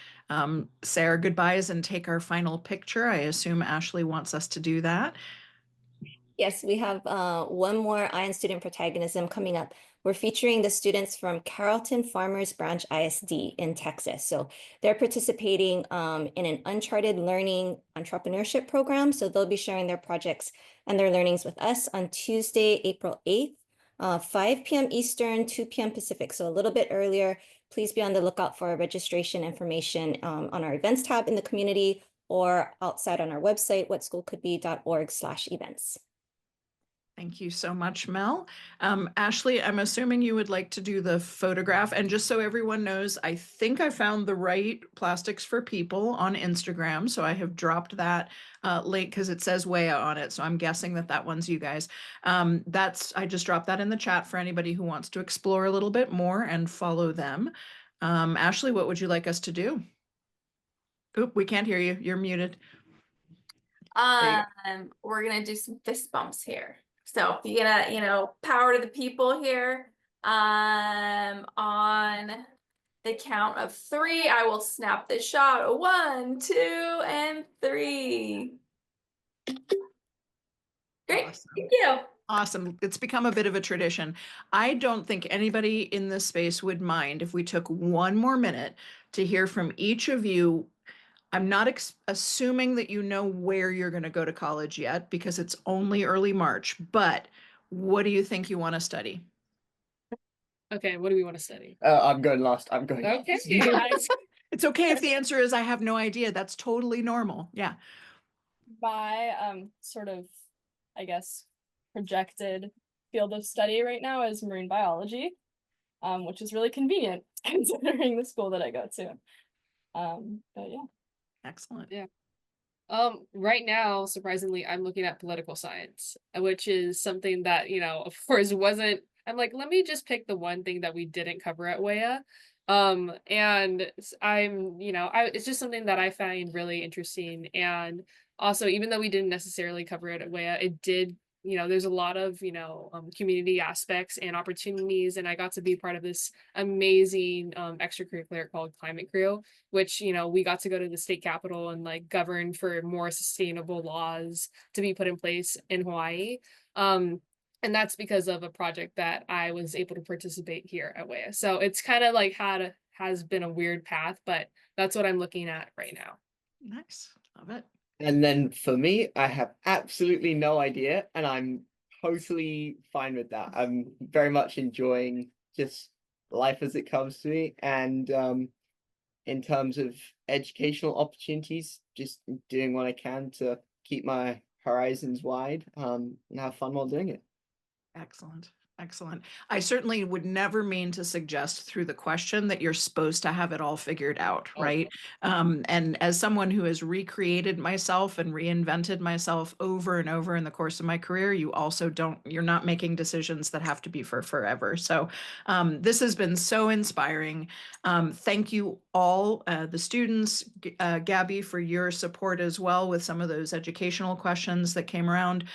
say our goodbyes and take our final picture? I assume Ashley wants us to do that. Yes, we have one more Eye on Student Protagonism coming up. We're featuring the students from Carrollton Farmers Branch ISD in Texas. So they're participating in an Uncharted Learning Entrepreneurship program. So they'll be sharing their projects and their learnings with us on Tuesday, April 8th, 5 p.m. Eastern, 2 p.m. Pacific. So a little bit earlier. Please be on the lookout for registration information on our events tab in the community or outside on our website, whatschoolcouldbe.org/events. Thank you so much, Mel. Ashley, I'm assuming you would like to do the photograph. And just so everyone knows, I think I found the right Plastics for People on Instagram. So I have dropped that link because it says WHEA on it. So I'm guessing that that one's you guys. I just dropped that in the chat for anybody who wants to explore a little bit more and follow them. Ashley, what would you like us to do? Oop, we can't hear you. You're muted. We're gonna do some fist bumps here. So you're gonna, power to the people here. On the count of 3, I will snap the shot. 1, 2, and 3. Great. Awesome. Thank you. Awesome. It's become a bit of a tradition. I don't think anybody in this space would mind if we took one more minute to hear from each of you. I'm not assuming that you know where you're going to go to college yet because it's only early March, but what do you think you want to study? Okay, what do we want to study? I'm going last. I'm going. Okay. It's okay if the answer is I have no idea. That's totally normal. Yeah. My sort of, I guess, projected field of study right now is marine biology, which is really convenient considering the school that I go to. But yeah. Excellent. Yeah. Right now, surprisingly, I'm looking at political science, which is something that, of course wasn't, I'm like, let me just pick the one thing that we didn't cover at WHEA. And it's just something that I find really interesting. And also, even though we didn't necessarily cover it at WHEA, it did, there's a lot of, community aspects and opportunities. And I got to be part of this amazing extracurricular called Climate Crew, which, we got to go to the state capitol and like govern for more sustainable laws to be put in place in Hawaii. And that's because of a project that I was able to participate here at WHEA. So it's kind of like has been a weird path, but that's what I'm looking at right now. Nice. Love it. And then for me, I have absolutely no idea, and I'm totally fine with that. I'm very much enjoying just life as it comes to me, and in terms of educational opportunities, just doing what I can to keep my horizons wide, and have fun while doing it. Excellent. Excellent. I certainly would never mean to suggest through the question that you're supposed to have it all figured out, right? And as someone who has recreated myself and reinvented myself over and over in the course of my career, you're not making decisions that have to be for forever. So this has been so inspiring. Thank you all, the students, Gabby, for your support as well with some of those educational questions that came around.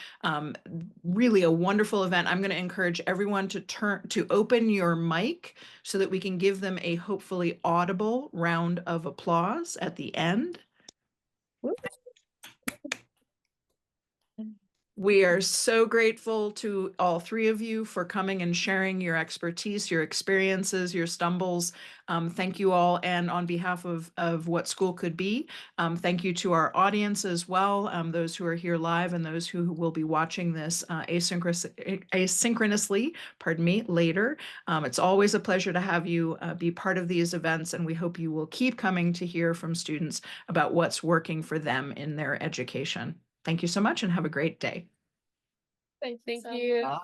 Really a wonderful event. I'm going to encourage everyone to open your mic so that we can give them a hopefully audible round of applause at the end. We are so grateful to all three of you for coming and sharing your expertise, your experiences, your stumbles. Thank you all. And on behalf of What School Could Be, thank you to our audience as well, those who are here live and those who will be watching this asynchronously, later. It's always a pleasure to have you be part of these events, and we hope you will keep coming to hear from students about what's working for them in their education. Thank you so much and have a great day. Thank you. Bye.